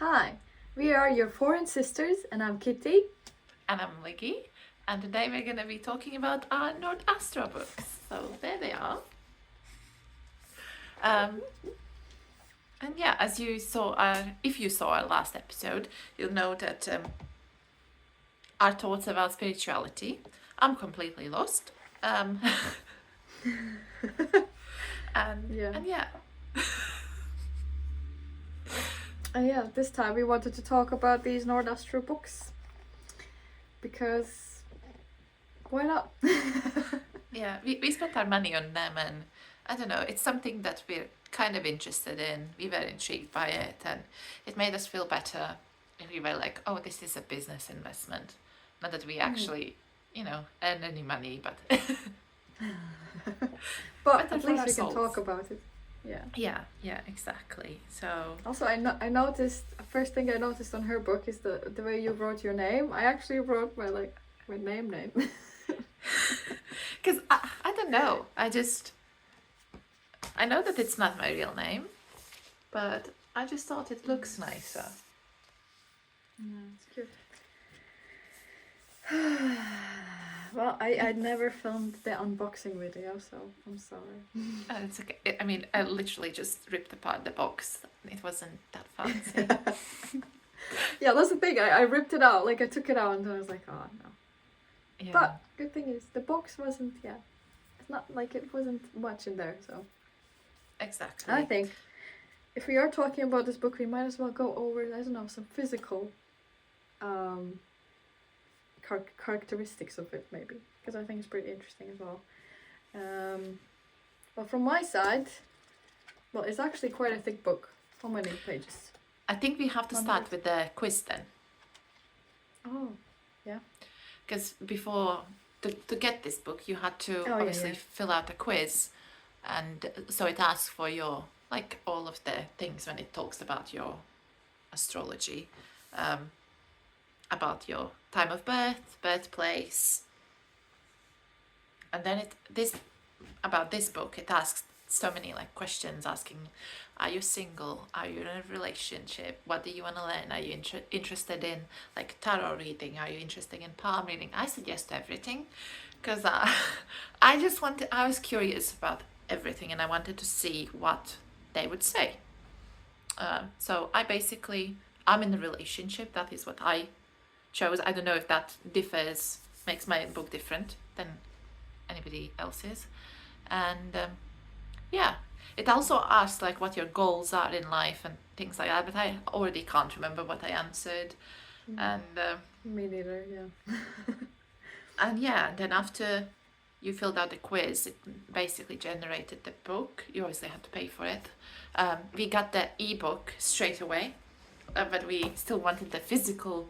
Hi, we are your foreign sisters, and I'm Kitty. And I'm Liggy, and today we're going to be talking about our Nordastro books. So there they are. And yeah, as you saw, if you saw our last episode, you'll know that our thoughts about spirituality. I'm completely lost. And yeah. Yeah, this time we wanted to talk about these Nordastro books because why not? Yeah, we spent our money on them, and I don't know, it's something that we're kind of interested in. We were intrigued by it, and it made us feel better. And we were like, oh, this is a business investment. Not that we actually, earn any money, but but at least we can talk about it. Yeah. Yeah, exactly. So also, I noticed, first thing I noticed on her book is the way you wrote your name. I actually wrote my name. Because I don't know. I know that it's not my real name, but I just thought it looks nicer. Yeah, it's cute. Well, I never filmed the unboxing video, so I'm sorry. It's okay. I mean, I literally just ripped apart the box. It wasn't that fancy. Yeah, that's the thing. I ripped it out. Like, I took it out and I was like, oh, no. Yeah. But good thing is, the box wasn't, it's not like it wasn't much in there, so. Exactly. I think if we are talking about this book, we might as well go over, I don't know, some physical characteristics of it, maybe, because I think it's pretty interesting as well. Well, from my side, well, it's actually quite a thick book. How many pages? I think we have to start with the quiz then. Oh, yeah. Because before, to get this book, you had to obviously fill out a quiz. And so it asks for your, like, all of the things when it talks about your astrology, about your time of birth, birthplace. And then about this book, it asks so many like questions asking, are you single? Are you in a relationship? What do you want to learn? Are you interested in like tarot reading? Are you interested in palm reading? I suggest everything because I was curious about everything and I wanted to see what they would say. So I'm in a relationship. That is what I chose. I don't know if that makes my book different than anybody else's. And it also asks like what your goals are in life and things like that, but I already can't remember what I answered. And me neither. Yeah. And then after you filled out the quiz, it basically generated the book. You obviously had to pay for it. We got the ebook straight away, but we still wanted the physical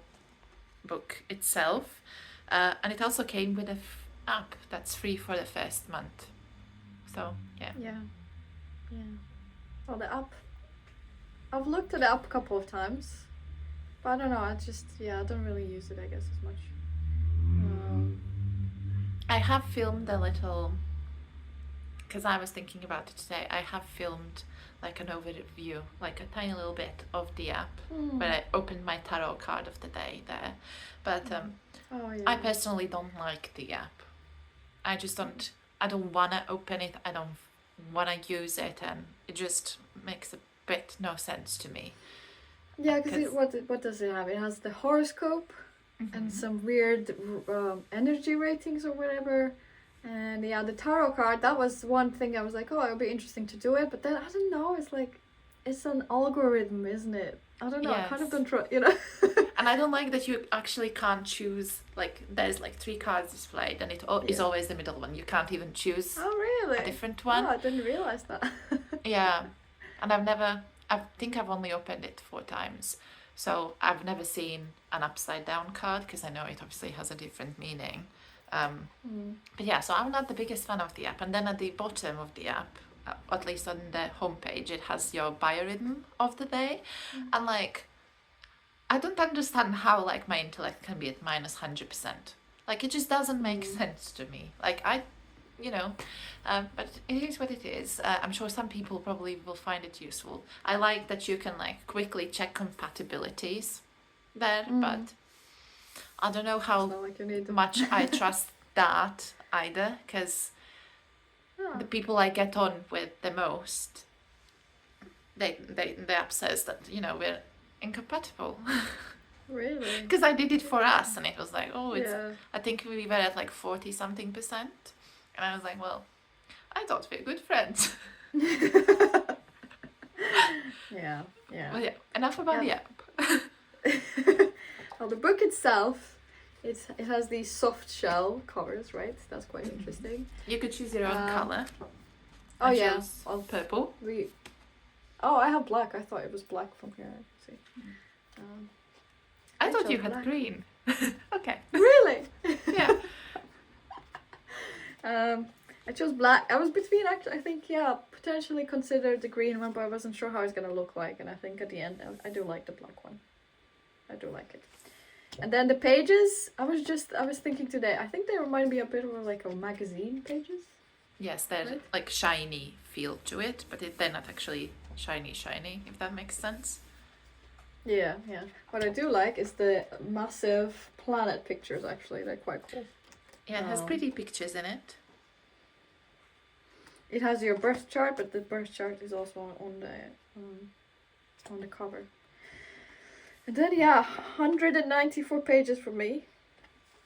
book itself. And it also came with an app that's free for the first month. So, yeah. Well, the app, I've looked at the app a couple of times, but I don't know, I don't really use it, I guess, as much. I have filmed a little, because I was thinking about it today, I have filmed like an overview, like a tiny little bit of the app, where I opened my tarot card of the day there. But I personally don't like the app. I don't want to open it, I don't want to use it, and it just makes a bit no sense to me. Yeah, because what does it have? It has the horoscope and some weird energy ratings or whatever. And the tarot card, that was one thing I was like, oh, it would be interesting to do it. But then, I don't know, it's like, it's an algorithm, isn't it? I don't know, I kind of don't trust, And I don't like that you actually can't choose, like, there's like 3 cards displayed and it is always the middle one. You can't even choose a different one. Oh, I didn't realize that. Yeah, and I think I've only opened it 4 times. So I've never seen an upside down card because I know it obviously has a different meaning. But yeah, so I'm not the biggest fan of the app. And then at the bottom of the app, at least on the homepage, it has your biorhythm of the day. And like, I don't understand how like my intellect can be at minus 100%. Like, it just doesn't make sense to me. Like, but it is what it is. I'm sure some people probably will find it useful. I like that you can like quickly check compatibilities there, but I don't know how much I trust that either, because the people I get on with the most, they upset that we're incompatible. Really? Because I did it for us, and it was like, I think we were at like 40-something%, and I was like, well, I thought we're good friends. Yeah. Well, yeah, enough about the app. Well, the book itself, it has these soft shell covers, right? That's quite interesting. You could choose your own color. I chose purple. I have black. I thought it was black from here. See. I thought you had green. Okay. Really? Yeah. I chose black. I was between, actually, I think, potentially considered the green one, but I wasn't sure how it's going to look like. And I think at the end, I do like the black one. I do like it. And then the pages, I was thinking today, I think they remind me a bit of like a magazine pages. Yes, they're like shiny feel to it, but they're not actually shiny, if that makes sense. Yeah. What I do like is the massive planet pictures, actually. They're quite cool. Yeah, it has pretty pictures in it. It has your birth chart, but the birth chart is also on the cover. And then 194 pages for me.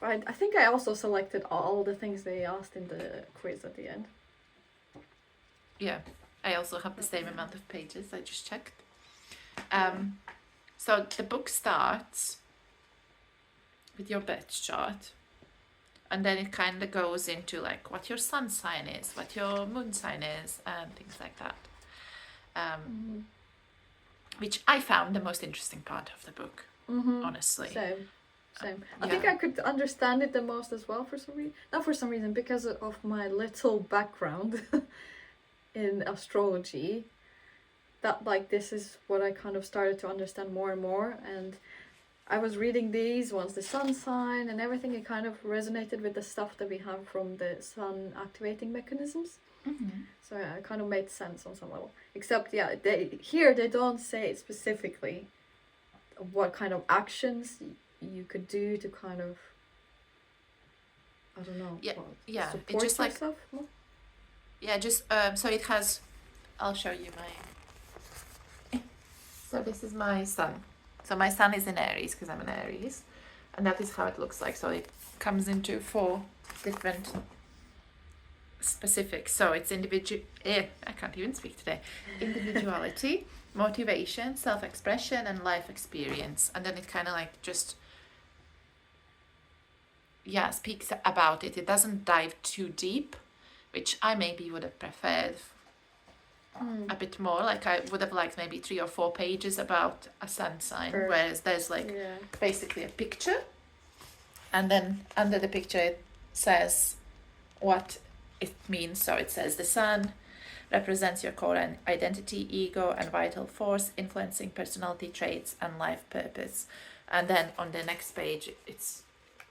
I think I also selected all the things they asked in the quiz at the end. Yeah, I also have the same amount of pages. I just checked. So the book starts with your birth chart, and then it kind of goes into like what your sun sign is, what your moon sign is, and things like that. Which I found the most interesting part of the book, honestly. Same. I think I could understand it the most as well for some reason. Not for some reason, because of my little background in astrology. That like this is what I kind of started to understand more and more. And I was reading these ones, the sun sign and everything. It kind of resonated with the stuff that we have from the sun activating mechanisms. So it kind of made sense on some level. Except they don't say specifically what kind of actions you could do to kind of, I don't know. Support it just yourself more? Yeah, just so it has. I'll show you my. So this is my sun. So my sun is in Aries because I'm an Aries, and that is how it looks like. So it comes into 4 different specifics. So it's I can't even speak today. Individuality, motivation, self-expression, and life experience. And then it kind of like just speaks about it. It doesn't dive too deep, which I maybe would have preferred a bit more. Like I would have liked maybe 3 or 4 pages about a sun sign, whereas there's like basically a picture, and then under the picture it says what it means. So it says the sun represents your core identity, ego, and vital force, influencing personality traits and life purpose. And then on the next page, it's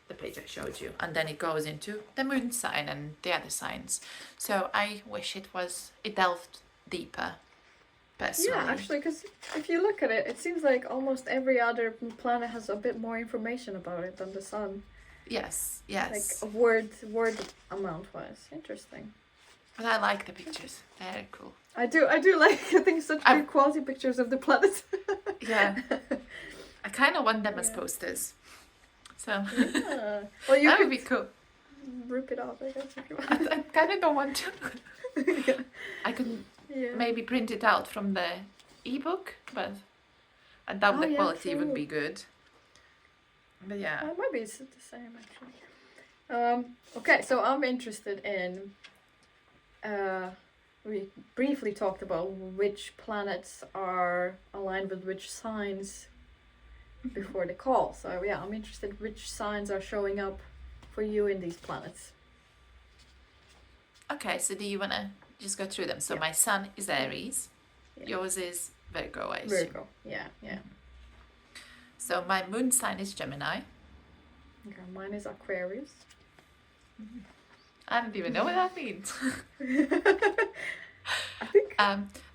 the page I showed you, and then it goes into the moon sign and the other signs. So I wish it delved deeper, personally. Yeah, actually, because if you look at it, it seems like almost every other planet has a bit more information about it than the sun. Yes. Like a word amount wise. Interesting. But I like the pictures. They're cool. I do like, I think, such good quality pictures of the planets. Yeah. I kind of want them as posters. So well, that would be cool. Rip it off, I guess, if you want. I kind of don't want to. I could maybe print it out from the ebook, but I doubt the quality would be good. But yeah. It might be the same, actually. Okay, so I'm interested in... we briefly talked about which planets are aligned with which signs before the call. So I'm interested which signs are showing up for you in these planets. Okay, so do you want to just go through them? So my sun is Aries. Yours is Virgo, I assume. Virgo, yeah. So my moon sign is Gemini. Okay, mine is Aquarius. I don't even know what that means. I think.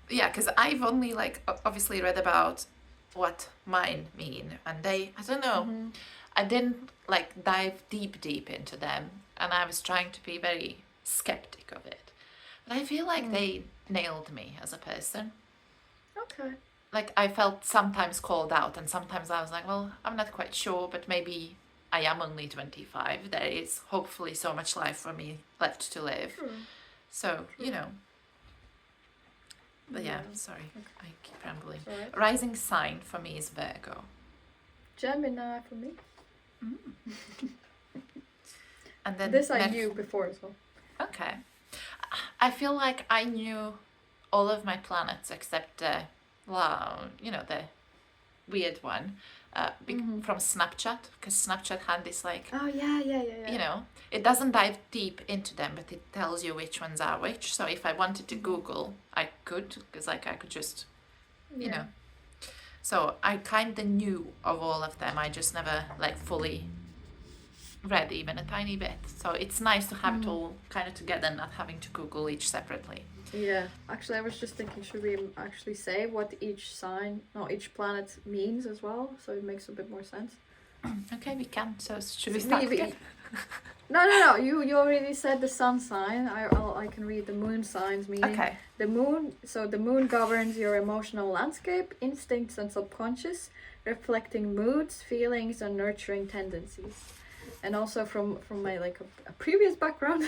Yeah, because I've only like obviously read about what mine mean, and I don't know, I didn't like dive deep into them, and I was trying to be very skeptic of it. But I feel like they nailed me as a person. Okay. Like I felt sometimes called out, and sometimes I was like, well, I'm not quite sure, but maybe I am only 25. There is hopefully so much life for me left to live. True. So, True. you know. But yeah, Yeah. sorry, Okay. I keep rambling. Alright. Rising sign for me is Virgo. Gemini for me. And then This I knew before as well. Okay. I feel like I knew all of my planets except the weird one from Snapchat, because Snapchat had this like, Oh yeah. you know, it doesn't dive deep into them, but it tells you which ones are which. So if I wanted to Google, I could, because like I could just, you know. So I kind of knew of all of them. I just never like fully read even a tiny bit. So it's nice to have it all kind of together, not having to Google each separately. Yeah, actually, I was just thinking, should we actually say what each planet means as well, so it makes a bit more sense? Okay, we can. So should we start again? No. You already said the sun sign. I can read the moon signs. Meaning Okay. the moon. So the moon governs your emotional landscape, instincts, and subconscious, reflecting moods, feelings, and nurturing tendencies. And also from my like a previous background.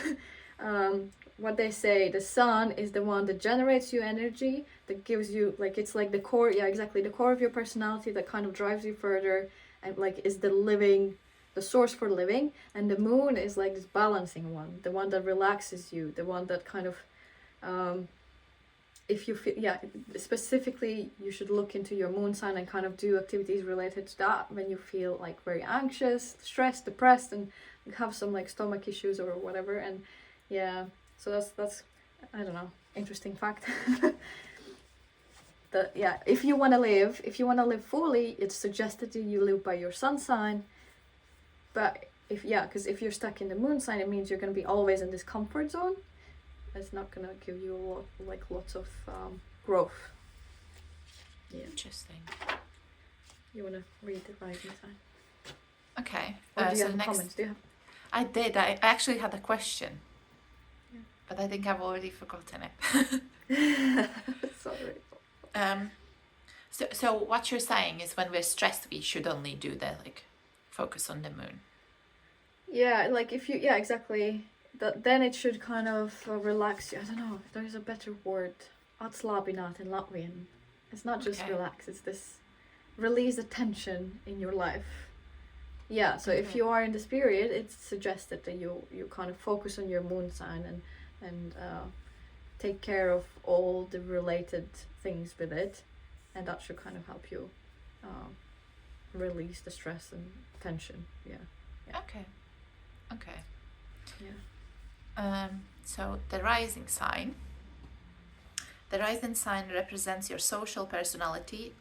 What they say, the sun is the one that generates you energy, that gives you like, it's like the core, the core of your personality that kind of drives you further, and like is the source for living. And the moon is like this balancing one, the one that relaxes you, the one that kind of if you feel, specifically you should look into your moon sign and kind of do activities related to that when you feel like very anxious, stressed, depressed, and have some like stomach issues or whatever. And so that's I don't know, interesting fact. If you want to live fully, it's suggested that you live by your sun sign. But because if you're stuck in the moon sign, it means you're going to be always in this comfort zone. It's not going to give you lots of growth. Yeah. Interesting. You want to read the rising sign? Okay. Or do you so have next, comments? Do you have? I did. I actually had a question. Yeah. But I think I've already forgotten it. Sorry. So what you're saying is when we're stressed, we should only do the focus on the moon. Yeah, like if you exactly. Then it should kind of relax you. I don't know. There's a better word. Atslābināt in Latvian. It's not just relax. It's this release the tension in your life. Yeah. So if you are in this period, it's suggested that you kind of focus on your moon sign and take care of all the related things with it, and that should kind of help you release the stress and tension. Yeah. Okay. Yeah. So the rising sign. The rising sign represents your social personality,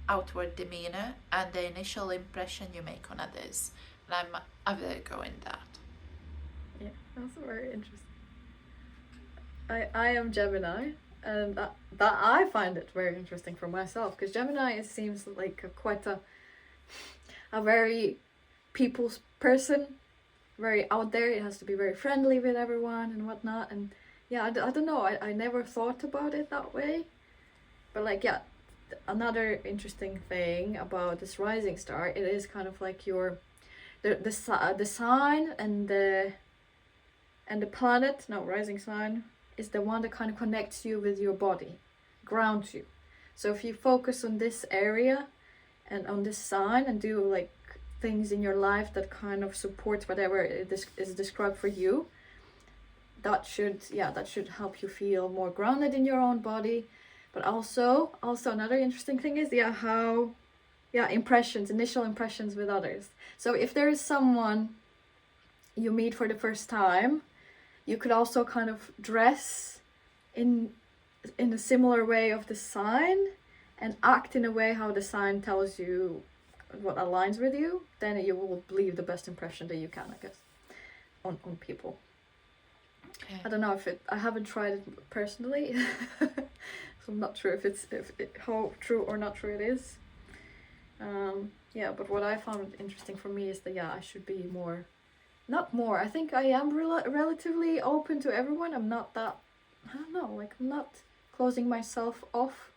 outward demeanor, and the initial impression you make on others. And I'm a Virgo in that. Yeah, that's very interesting. I am Gemini, and that I find it very interesting for myself, because Gemini seems like quite a very people's person. Very out there. It has to be very friendly with everyone and whatnot. And I don't know. I never thought about it that way. But another interesting thing about this rising star, it is kind of like the sign and the planet. No, rising sign is the one that kind of connects you with your body, grounds you. So if you focus on this area and on this sign and do things in your life that kind of support whatever is described for you, that should help you feel more grounded in your own body. But also another interesting thing is initial impressions with others. So if there is someone you meet for the first time, you could also kind of dress in a similar way of the sign and act in a way how the sign tells you what aligns with you. Then you will leave the best impression that you can, I guess, on people. Okay. I don't know if I haven't tried it personally, so I'm not sure how true or not true it is. Yeah, but what I found interesting for me is that I should be more, not more. I think I am relatively open to everyone. I'm not that. I don't know. Like I'm not closing myself off.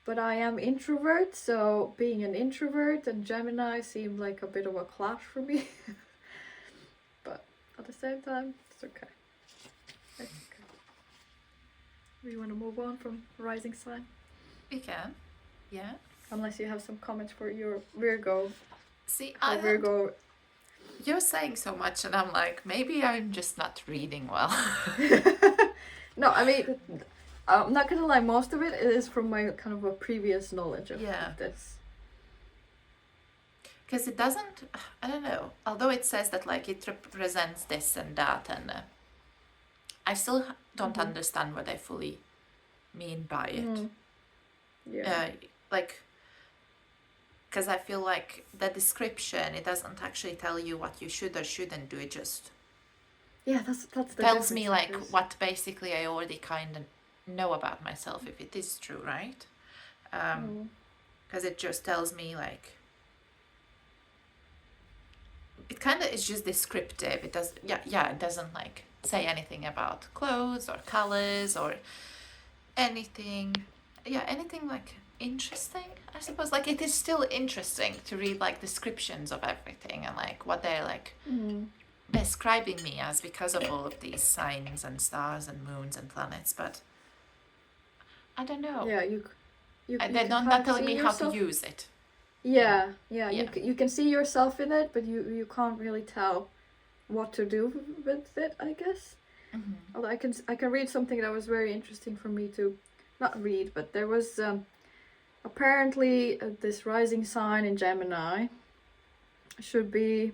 But I am introvert, so being an introvert and Gemini seemed like a bit of a clash for me. But at the same time, it's okay. It's okay. We want to move on from rising sign? We can. Yeah. Unless you have some comments for your Virgo. See, Virgo. You're saying so much, and I'm like, maybe I'm just not reading well. No, I mean, I'm not gonna lie. Most of it is from my kind of a previous knowledge of this. Because it doesn't. I don't know. Although it says that like it represents this and that, and I still don't understand what I fully mean by it. Yeah. Like. Because I feel like the description, it doesn't actually tell you what you should or shouldn't do. It just that's the tells me like what basically I already kind of know about myself, if it is true, right? Because it just tells me like it kind of is just descriptive. It does it doesn't like say anything about clothes or colors or anything. Anything like interesting, I suppose. Like it is still interesting to read like descriptions of everything and like what they're like describing me as because of all of these signs and stars and moons and planets, but I don't know. They're not telling me how to use it. You can see yourself in it, but you can't really tell what to do with it, I guess. Although I can read something that was very interesting for me to not read, but there was apparently this rising sign in Gemini should be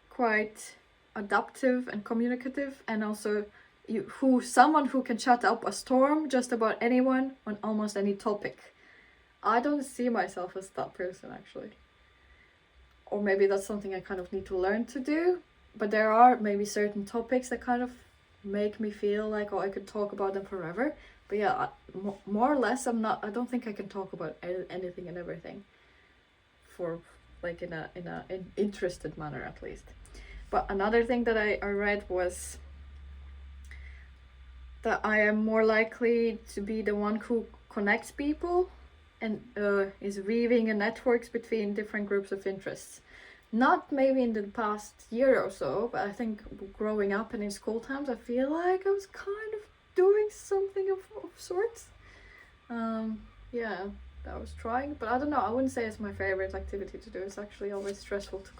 quite adaptive and communicative, and also someone who can shut up a storm just about anyone on almost any topic. I don't see myself as that person, actually. Or maybe that's something I kind of need to learn to do. But there are maybe certain topics that kind of make me feel like, I could talk about them forever. But more or less, I don't think I can talk about anything and everything for like in an interested manner, at least. But another thing that I read was that I am more likely to be the one who connects people and is weaving a networks between different groups of interests. Not maybe in the past year or so, but I think growing up and in school times, I feel like I was kind of doing something of sorts. I was trying, but I don't know. I wouldn't say it's my favorite activity to do. It's actually always stressful to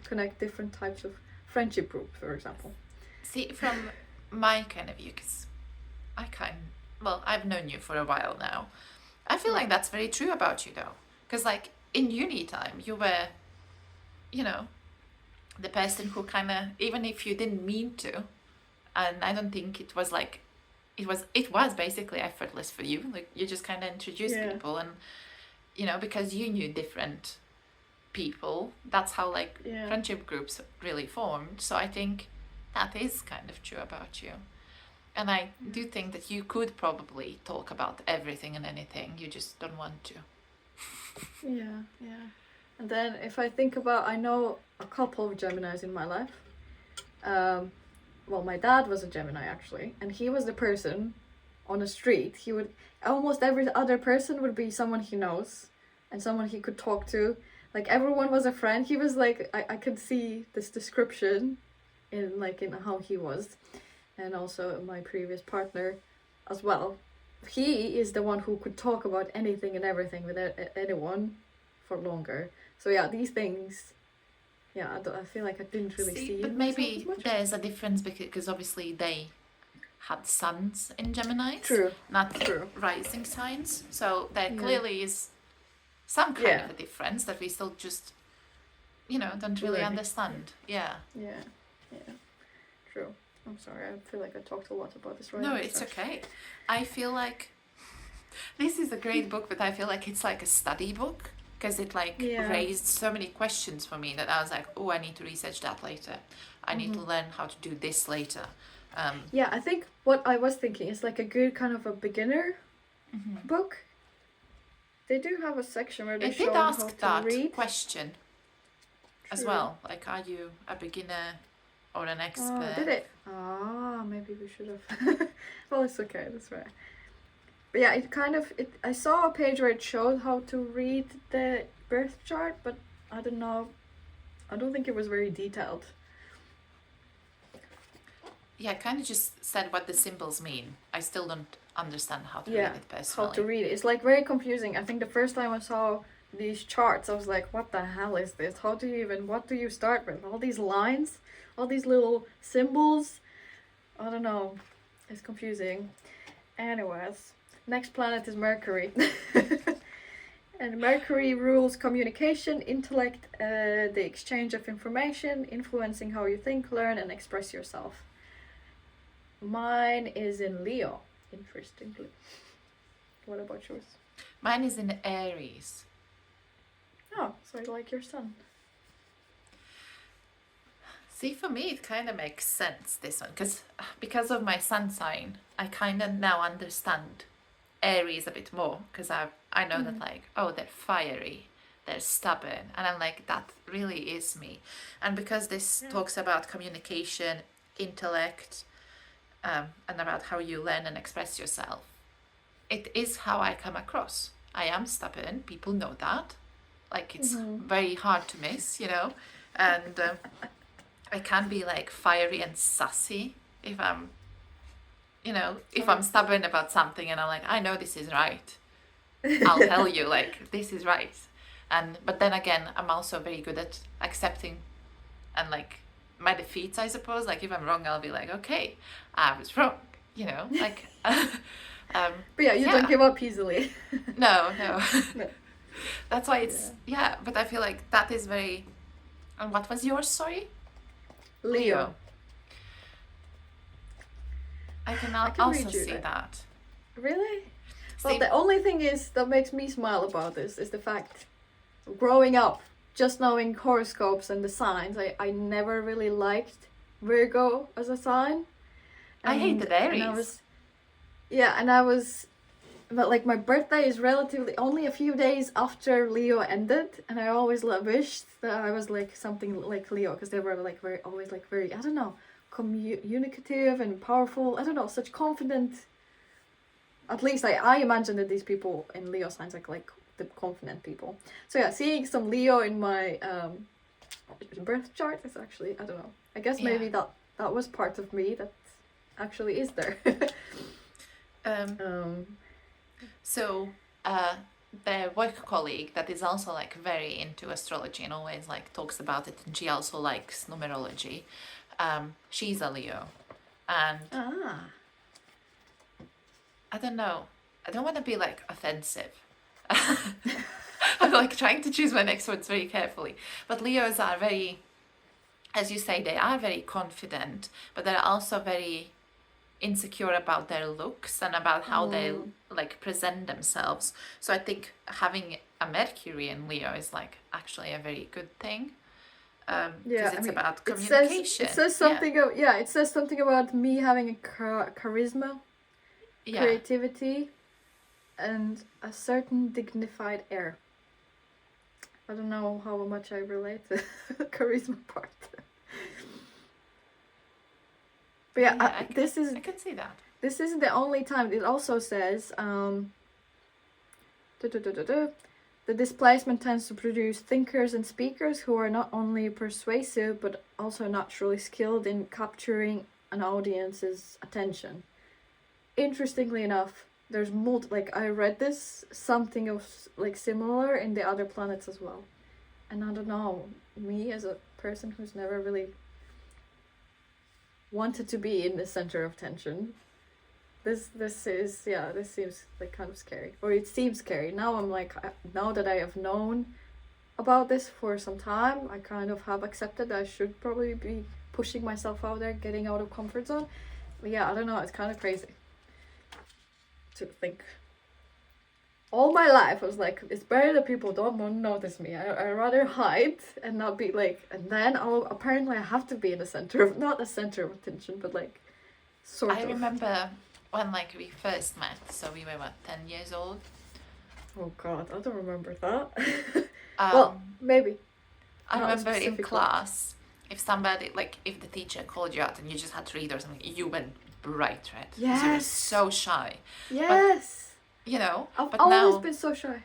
connect different types of friendship groups, for example. See, from my kind of view, because I've known you for a while now. I feel like that's very true about you, though. Because, like, in uni time, you were, the person who kind of, even if you didn't mean to, and I don't think it was like, it was basically effortless for you. Like, you just kind of introduced people, and, because you knew different people, that's how, like, friendship groups really formed. So I think that is kind of true about you. And I do think that you could probably talk about everything and anything, you just don't want to. Yeah. And then if I think about, I know a couple of Geminis in my life. My dad was a Gemini, actually, and he was the person on the street. Almost every other person would be someone he knows and someone he could talk to. Like, everyone was a friend. He was like, I could see this description in how he was. And also my previous partner as well. He is the one who could talk about anything and everything with anyone for longer. So these things, I feel like I didn't really see. But maybe there's a difference because obviously they had suns in Gemini. True. Not rising signs. So there clearly is some kind of a difference that we still just, don't really understand. Yeah. True. I'm sorry, I feel like I talked a lot about this right now. No, now. it's okay. I feel like this is a great book, but I feel like it's like a study book. because it like raised so many questions for me that I was like, oh, I need to research that later. I need to learn how to do this later. Yeah, I think what I was thinking is like a good kind of a beginner book. They do have a section where they show how to read. It did ask that question as well. Like, are you a beginner or an expert? Did it? Maybe we should have. Well, it's okay. That's right. But yeah, I saw a page where it showed how to read the birth chart, but I don't know. I don't think it was very detailed. Yeah, it kind of just said what the symbols mean. I still don't understand how to read it personally. How to read it. It's like very confusing. I think the first time I saw these charts, I was like, what the hell is this? What do you start with? All these lines? All these little symbols? I don't know. It's confusing. Anyways, next planet is Mercury. And Mercury rules communication, intellect, the exchange of information, influencing how you think, learn, and express yourself. Mine is in Leo, interestingly. What about yours? Mine is in Aries. Oh, so you like your sun. See, for me, it kind of makes sense, this one, because of my sun sign, I kind of now understand Aries a bit more, because I know that, like, oh, they're fiery, they're stubborn, and I'm like, that really is me. And because this talks about communication, intellect, and about how you learn and express yourself, it is how I come across. I am stubborn, people know that. Like, it's very hard to miss, and I can be like fiery and sassy if I'm I'm stubborn about something and I'm like, I know this is right. I'll tell you, like, this is right. But then again, I'm also very good at accepting and like my defeats, I suppose. Like, if I'm wrong, I'll be like, okay, I was wrong, like. But yeah, you don't give up easily. No. That's why it's but I feel like that is very. And what was yours? Sorry. Leo. I can also see that. Really? Well, the only thing that makes me smile about this is the fact, growing up, just knowing horoscopes and the signs, I never really liked Virgo as a sign. I hated Aries. But like my birthday is relatively only a few days after Leo ended, and I always wished that I was like something like Leo, because they were like very, I don't know, communicative and powerful. I don't know, such confident. At least I imagine that these people in Leo signs like the confident people. So yeah, seeing some Leo in my birth chart is actually, I don't know. I guess maybe that was part of me that actually is there. So, the work colleague that is also like very into astrology and always like talks about it, and she also likes numerology. She's a Leo, and I don't know. I don't want to be like offensive. I'm like trying to choose my next words very carefully. But Leos are very, as you say, they are very confident, but they're also very insecure about their looks and about how they like present themselves. So I think having a Mercury in Leo is like actually a very good thing. Because it's about communication. It says something. It says something about me having a charisma, creativity, and a certain dignified air. I don't know how much I relate to the charisma part. But I can see that. This isn't the only time. It also says the displacement tends to produce thinkers and speakers who are not only persuasive but also naturally skilled in capturing an audience's attention. Interestingly enough, there's I read this something of like similar in the other planets as well. And I don't know, me as a person who's never really wanted to be in the center of attention, this seems like kind of scary, or it seems scary. Now I'm like, now that I have known about this for some time, I kind of have accepted that I should probably be pushing myself out there, getting out of comfort zone. But yeah, I don't know, it's kind of crazy to think. all my life I was like, it's better that people don't notice me. I rather hide and not be like, and then apparently I have to be in the center of, not the center of attention, but like sort of. I remember when like we first met, so we were what, 10 years old? Oh god, I don't remember that. Well, maybe. I remember in class, if somebody, like, if the teacher called you out and you just had to read or something, you went bright red. Yes. You were so shy. Yes. But, you know, I've but always now, been so shy.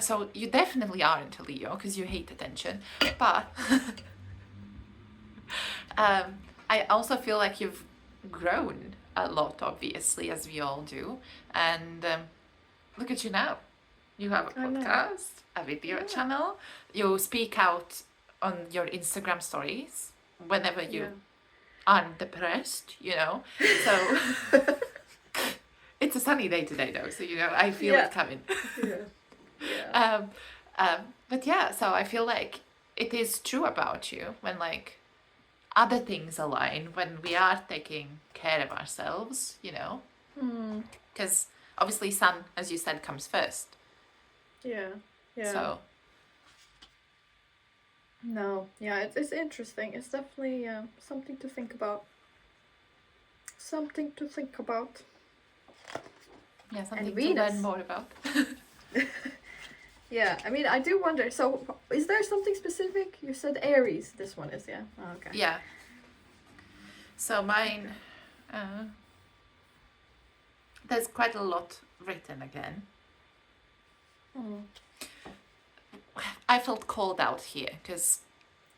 So you definitely aren't a Leo because you hate attention. But I also feel like you've grown a lot, obviously, as we all do. And look at you now. You have a podcast, a video channel. You speak out on your Instagram stories whenever you aren't depressed, you know. So it's a sunny day today, though. So, you know, I feel it coming. But yeah, so I feel like it is true about you when like other things align, when we are taking care of ourselves, you know. Because obviously sun, as you said, comes first. Yeah. So. No, yeah, it's interesting. It's definitely something to think about. Something to think about. Yeah, something to learn more about. Yeah, I mean, I do wonder. So, is there something specific? You said Aries. This one is, yeah. Oh, okay. Yeah. So mine, there's quite a lot written again. I felt called out here because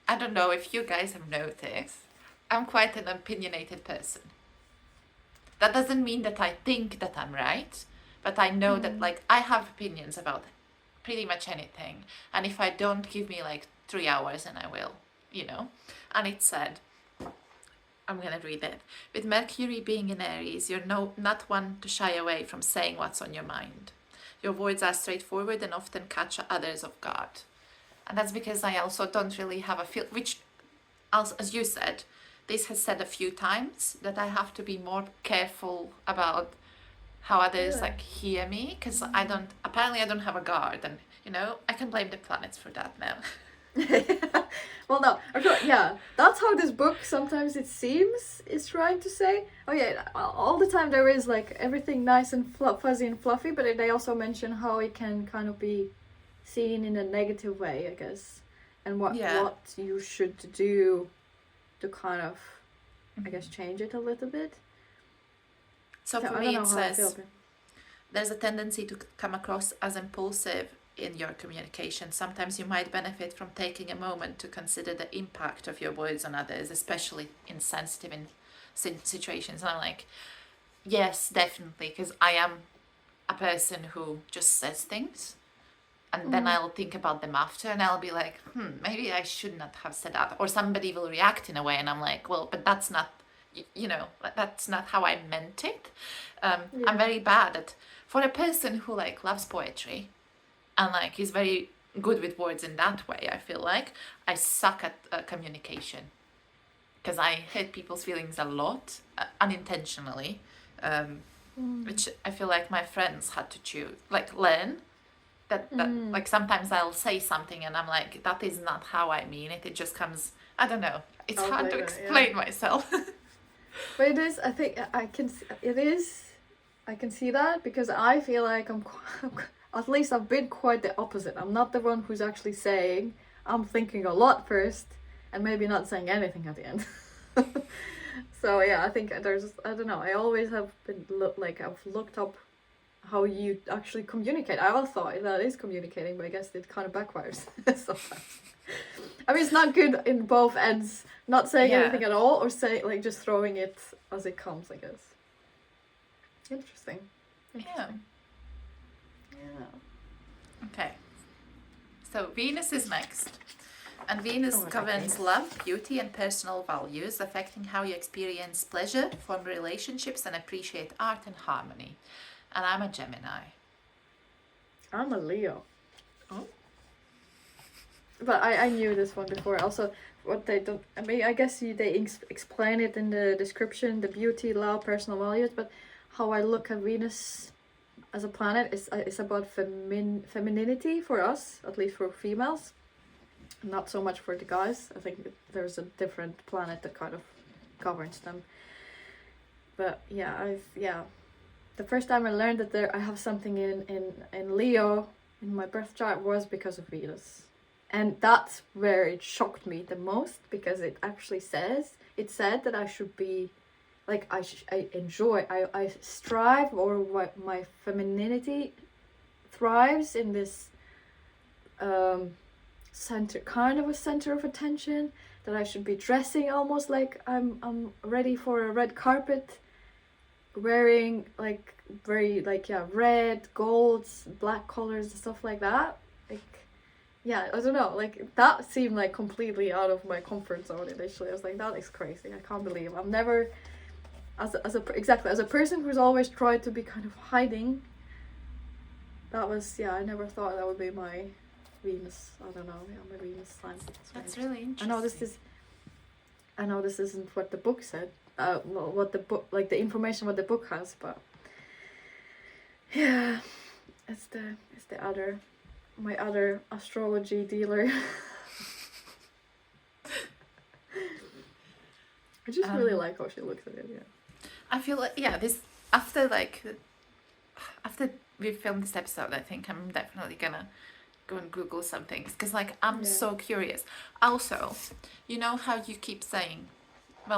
I don't know if you guys have noticed, I'm quite an opinionated person. That doesn't mean that I think that I'm right, but I know that like I have opinions about pretty much anything, and if I don't, give me like 3 hours and I will, you know. And it said, I'm gonna read it. With Mercury being in Aries, you're not one to shy away from saying what's on your mind. Your words are straightforward and often catch others off guard. And that's because I also don't really have a feel, which, as you said, this has said a few times that I have to be more careful about how others like hear me, because apparently I don't have a guard, and you know, I can blame the planets for that now. Well, no, yeah, that's how this book sometimes it seems is trying to say. Oh yeah, all the time there is like everything nice and fuzzy and fluffy, but they also mention how it can kind of be seen in a negative way, I guess, and what you should do to kind of, I guess, change it a little bit. So for me it says, there's a tendency to come across as impulsive in your communication. Sometimes you might benefit from taking a moment to consider the impact of your words on others, especially in sensitive situations. And I'm like, yes, definitely, because I am a person who just says things and then I'll think about them after and I'll be like, maybe I should not have said that. Or somebody will react in a way and I'm like, well, but that's not, you know, that's not how I meant it. I'm very bad at, for a person who like loves poetry and like is very good with words in that way, I feel like I suck at communication because I hurt people's feelings a lot unintentionally, which I feel like my friends had to learn that like sometimes I'll say something and I'm like, that is not how I mean it. It just comes, I don't know. It's hard to explain myself. But it is, I think I can see that because I feel like at least I've been quite the opposite. I'm not the one who's actually saying, I'm thinking a lot first and maybe not saying anything at the end. So yeah, I think there's, I don't know, I always have been I've looked up how you actually communicate. I always thought that is communicating, but I guess it kind of backfires sometimes. I mean, it's not good in both ends, not saying anything at all or just throwing it as it comes, I guess. Interesting. Yeah. Okay. So Venus is next. And Venus governs love, beauty and personal values, affecting how you experience pleasure, form relationships and appreciate art and harmony. And I'm a Gemini. I'm a Leo. Oh. But I knew this one before. Also, what they don't, I mean, I guess they explain it in the description, the beauty, love, personal values, but how I look at Venus, as a planet is about femininity for us, at least for females, not so much for the guys. I think there's a different planet that kind of governs them. But yeah, the first time I learned that I have something in Leo in my birth chart was because of Venus. And that's where it shocked me the most, because it actually said that I should be, like, I strive, or my femininity thrives in this kind of a center of attention, that I should be dressing almost like I'm ready for a red carpet, wearing like very red, golds, black colors and stuff like that. Like, yeah, I don't know, like that seemed like completely out of my comfort zone initially. I was like, that is crazy. I can't believe I'm never as a person who's always tried to be kind of hiding. That was, I never thought that would be my Venus. I don't know. Yeah, my Venus sign. That's really interesting. I know this isn't what the book said. What the book, like the information what the book has, but yeah, it's my other astrology dealer. I just really like how she looks at it. Yeah. I feel like after we filmed this episode, I think I'm definitely gonna go and Google some things, because like I'm so curious. Also, you know how you keep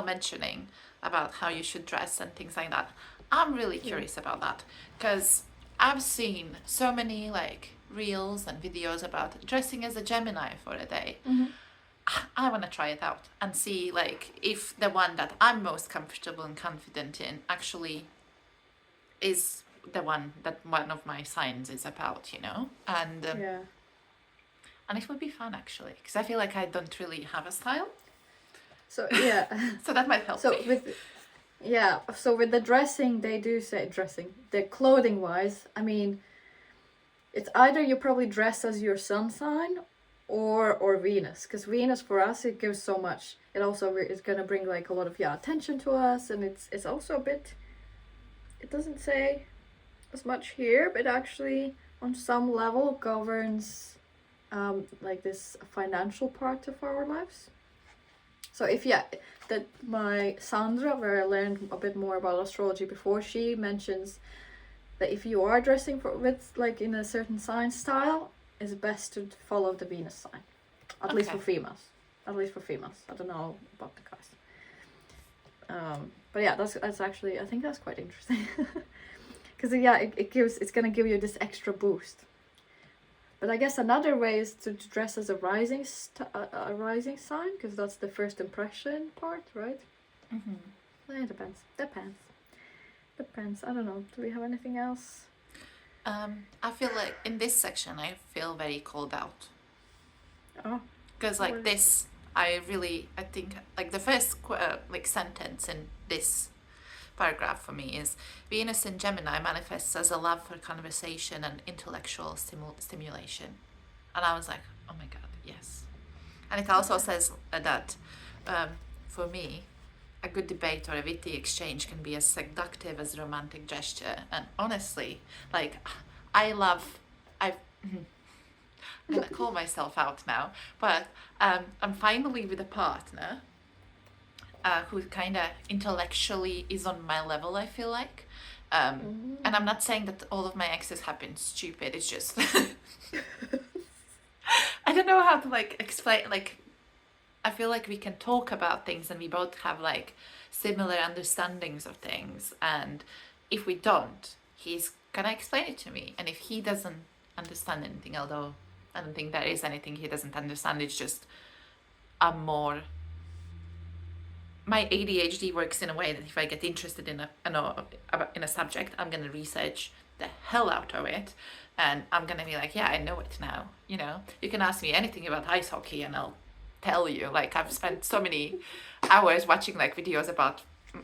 mentioning about how you should dress and things like that. I'm really curious about that, because I've seen so many like reels and videos about dressing as a Gemini for a day. Mm-hmm. I want to try it out and see like if the one that I'm most comfortable and confident in actually is the one that one of my signs is about, you know? And and it would be fun actually, because I feel like I don't really have a style. So yeah. So that might help me. So with the dressing, they do say the clothing wise, I mean, it's either you probably dress as your sun sign or Venus, because Venus for us, it gives so much. It also is going to bring like a lot of attention to us, and it's also a bit, it doesn't say as much here, but actually on some level governs like this financial part of our lives. So if that my Sandra, where I learned a bit more about astrology before, she mentions that if you are dressing with like in a certain sign style, it's best to follow the Venus sign, at least for females. I don't know about the guys. But yeah, that's actually, I think that's quite interesting, because it's gonna give you this extra boost. But I guess another way is to dress as a rising sign, because that's the first impression part, right? Mm-hmm. Well, it depends. I don't know. Do we have anything else? I feel like in this section I feel very called out. Oh. Because like this, I think like the first sentence in this paragraph for me is Venus in Gemini manifests as a love for conversation and intellectual stimulation. And I was like, oh my god, yes. And it also says that for me, a good debate or a witty exchange can be as seductive as a romantic gesture. And honestly, like I'm gonna call myself out now, but I'm finally with a partner who kind of intellectually is on my level, I feel like. And I'm not saying that all of my exes have been stupid, it's just I don't know how to like explain, like I feel like we can talk about things and we both have like similar understandings of things, and if we don't, he's gonna explain it to me, and if he doesn't understand anything, although I don't think there is anything he doesn't understand, it's just my ADHD works in a way that if I get interested in a subject, I'm gonna research the hell out of it, and I'm gonna be like, yeah, I know it now. You know, you can ask me anything about ice hockey, and I'll tell you. Like I've spent so many hours watching like videos about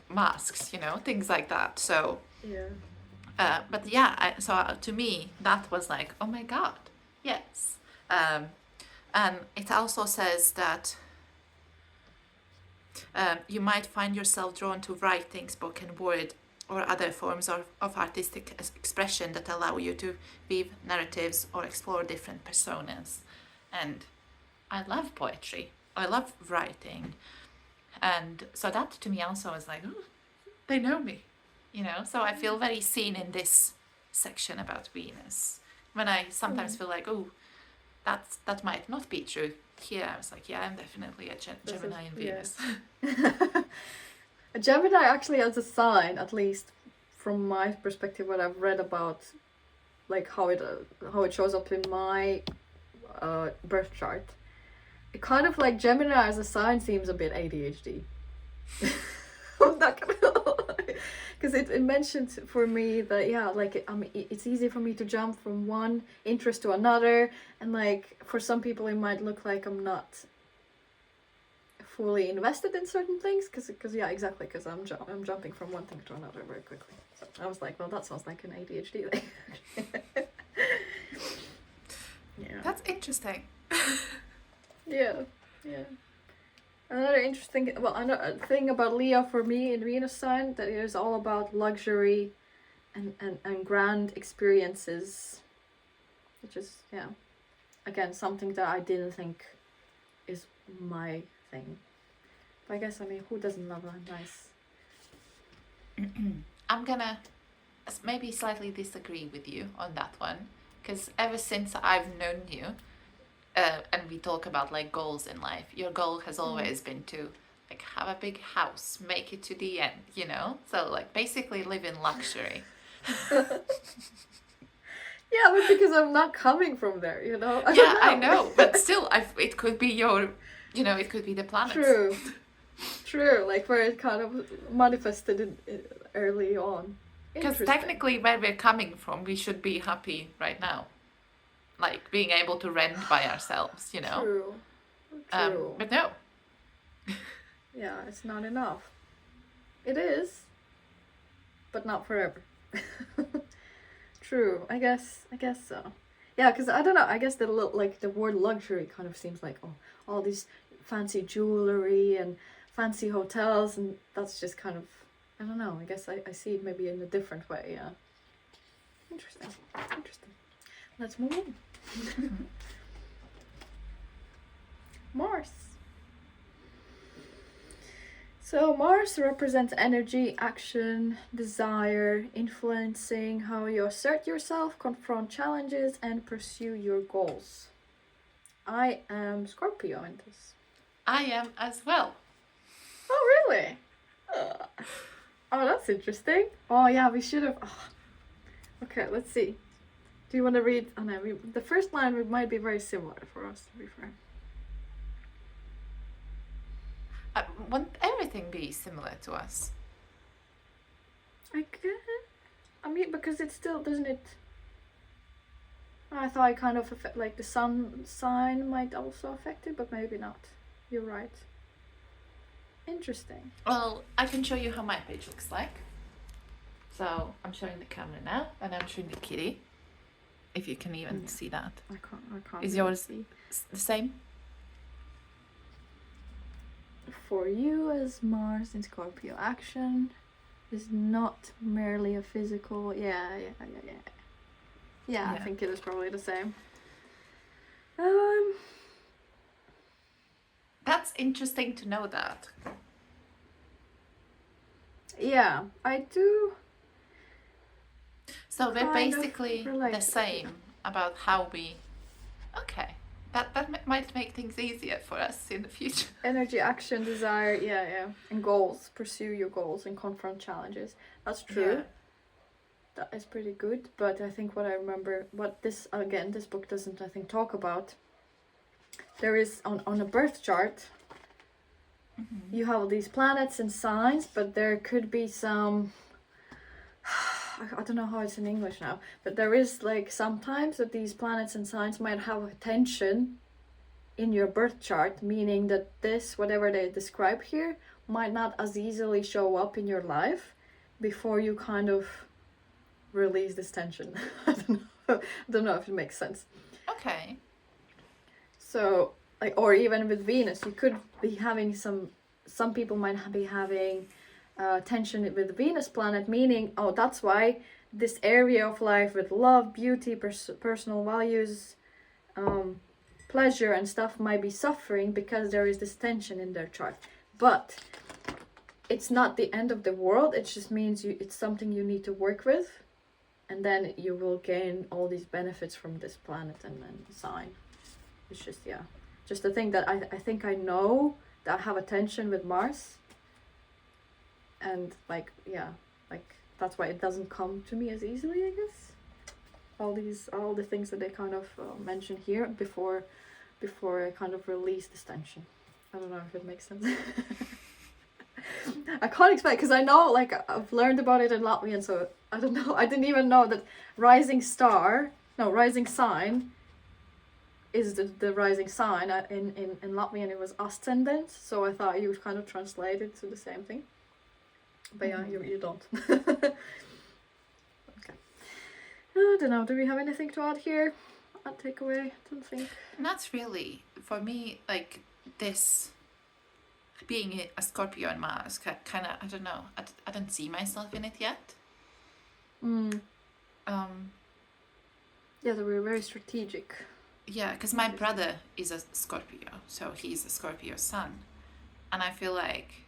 masks, you know, things like that. So yeah. But yeah, so to me that was like, oh my god, yes. And it also says that you might find yourself drawn to writing, spoken word, or other forms of artistic expression that allow you to weave narratives or explore different personas. And I love poetry. I love writing. And so that to me also is like, ooh, they know me, you know? So I feel very seen in this section about Venus. When I sometimes feel like, oh, that might not be true. Here I was like, yeah, I'm definitely a Gemini in Venus. A Gemini actually as a sign, at least from my perspective, what I've read about, like how it shows up in my birth chart. It kind of like Gemini as a sign seems a bit ADHD. I'm not gonna lie, because it mentioned for me that like it's easy for me to jump from one interest to another, and like for some people it might look like I'm not fully invested in certain things, because I'm jumping from one thing to another very quickly. So I was like, well, that sounds like an ADHD thing. Yeah. That's interesting. Yeah. Another thing about Leo for me in Venus sign, that it is all about luxury and grand experiences, which is again something that I didn't think is my thing. But I guess, I mean, who doesn't love a nice... I'm gonna maybe slightly disagree with you on that one, because ever since I've known you, and we talk about like goals in life, your goal has always been to like have a big house, make it to the end, you know? So like basically live in luxury. Yeah, but because I'm not coming from there, you know? I don't know. I know, but still, it could be your, you know, it could be the planets. True, like where it kind of manifested early on. Because technically where we're coming from, we should be happy right now. Like being able to rent by ourselves, you know? True. But no. Yeah, it's not enough. It is, but not forever. True, I guess so. Yeah, because I don't know, I guess the word luxury kind of seems like, oh, all these fancy jewelry and fancy hotels, and that's just kind of, I don't know, I guess I see it maybe in a different way, yeah. Interesting. Let's move on. Mars. So Mars represents energy, action, desire, influencing how you assert yourself, confront challenges, and pursue your goals. I am Scorpio in this. I am as well. Oh, really? Oh, that's interesting. Oh, yeah, we should have... Oh. Okay, let's see. Do you want to read? Oh, no, the first line might be very similar for us, to be fair. Won't everything be similar to us? I guess. I mean, because it still, doesn't it... I thought it kind of affect, like the sun sign might also affect it, but maybe not. You're right. Interesting. Well, I can show you how my page looks like. So I'm showing the camera now, and I'm showing the kitty. If you can even see that. I can't. Is yours the same? For you as Mars in Scorpio, action is not merely a physical. Yeah. I think it is probably the same. That's interesting to know that. Yeah, I do. So we're basically the same about how we... Okay. That might make things easier for us in the future. Energy, action, desire, yeah. And goals. Pursue your goals and confront challenges. That's true. Yeah. That is pretty good. But I think what this book doesn't, I think, talk about. There is, on a birth chart, you have these planets and signs, but there could be some... I don't know how it's in English now, but there is like sometimes that these planets and signs might have a tension in your birth chart, meaning that this, whatever they describe here, might not as easily show up in your life before you kind of release this tension. I don't know if it makes sense. Okay. So, like, or even with Venus, you could be having some people might be having tension with the Venus planet, meaning, oh, that's why this area of life with love, beauty, personal values, pleasure and stuff might be suffering because there is this tension in their chart. But it's not the end of the world. It just means it's something you need to work with, and then you will gain all these benefits from this planet and sign. It's just, yeah, just the thing that I think I know that I have a tension with Mars, and like, yeah, like that's why it doesn't come to me as easily, I guess. All the things that they kind of mention here before I kind of release this tension. I don't know if it makes sense. I can't explain, because I know, like, I've learned about it in Latvian, so I don't know. I didn't even know that rising sign is the rising sign. In Latvian it was ascendant, so I thought you would kind of translate it to the same thing. But yeah, you don't. Okay. I don't know, do we have anything to add here? I'd take away, don't think. Not really. For me, like, this being a Scorpio and Mars, kind of, I don't know, I don't see myself in it yet. Yeah, they were very strategic. Yeah, because my brother is a Scorpio, so he's a Scorpio sun, and I feel like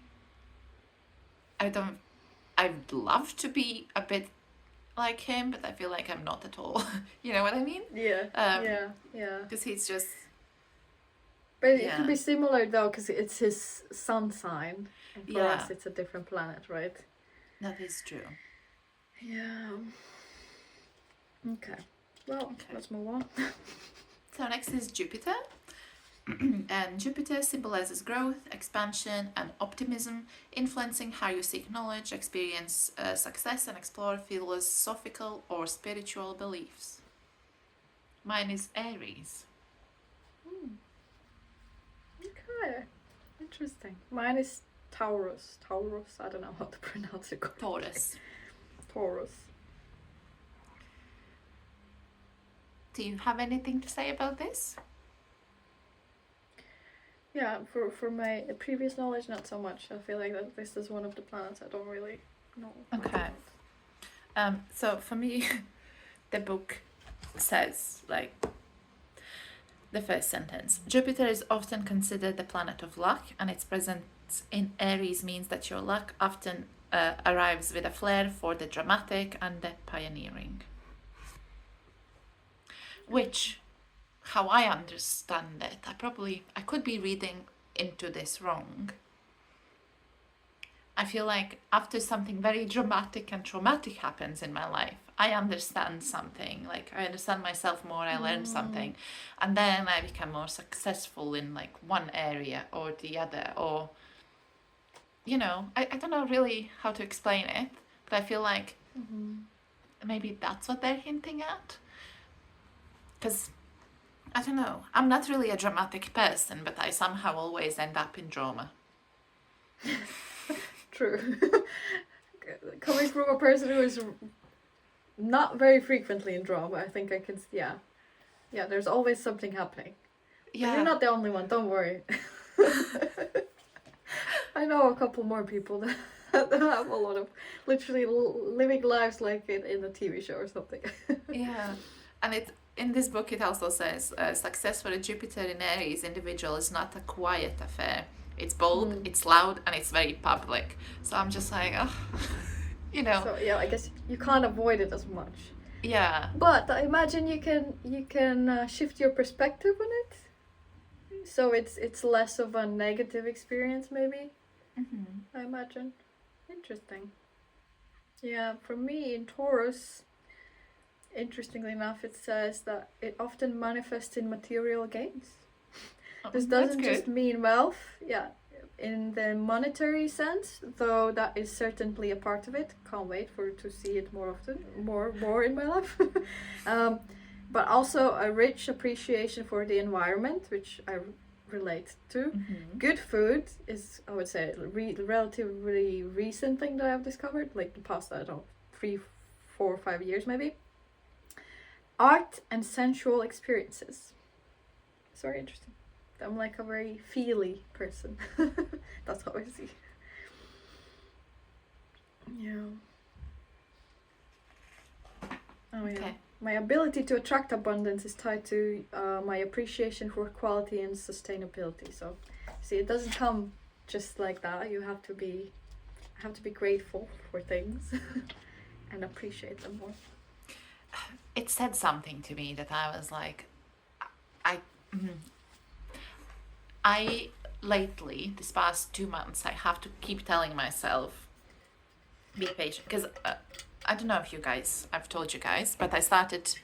I'd love to be a bit like him, but I feel like I'm not at all. You know what I mean? Yeah. Yeah. Because he's just. But it could be similar though, because it's his sun sign, and for us it's a different planet, right? That is true. Yeah. Okay. Well, let's move on. So next is Jupiter. And Jupiter symbolizes growth, expansion, and optimism, influencing how you seek knowledge, experience success, and explore philosophical or spiritual beliefs. Mine is Aries. Okay, interesting. Mine is Taurus. I don't know how to pronounce it. Taurus. Do you have anything to say about this? Yeah, for my previous knowledge, not so much. I feel like that this is one of the planets I don't really know. Okay. So for me, the book says, like, the first sentence: Jupiter is often considered the planet of luck, and its presence in Aries means that your luck often arrives with a flair for the dramatic and the pioneering. Which, how I understand it, I could be reading into this wrong. I feel like after something very dramatic and traumatic happens in my life, I understand something, like I understand myself more, I learn something, and then I become more successful in like one area or the other, or, you know, I don't know really how to explain it, but I feel like maybe that's what they're hinting at. Because, I don't know, I'm not really a dramatic person, but I somehow always end up in drama. True. Coming from a person who is not very frequently in drama, I think I can, yeah, there's always something happening. Yeah. But you're not the only one, don't worry. I know a couple more people that have a lot of literally living lives like in a TV show or something. Yeah, and in this book it also says success for a Jupiter in Aries individual is not a quiet affair. It's bold, it's loud, and it's very public. So I'm just like, oh, you know. So yeah, I guess you can't avoid it as much. Yeah. But I imagine you can shift your perspective on it. So it's less of a negative experience, maybe. I imagine. Interesting. Yeah, for me in Taurus, interestingly enough, it says that it often manifests in material gains. This doesn't just mean wealth, in the monetary sense, though that is certainly a part of it. Can't wait to see it more often, more in my life. But also a rich appreciation for the environment, which I relate to. Good food is, I would say, a relatively recent thing that I've discovered, like the past, I don't know, 3, 4, 5 years maybe. Art and sensual experiences. It's very interesting. I'm like a very feely person. That's how I see. Yeah. Oh yeah. Okay. My ability to attract abundance is tied to my appreciation for quality and sustainability. So, see, it doesn't come just like that. You have to be grateful for things and appreciate them more. It said something to me that I was like, I, I lately, this past 2 months, I have to keep telling myself, be patient. Because I don't know if I've told you guys, but I started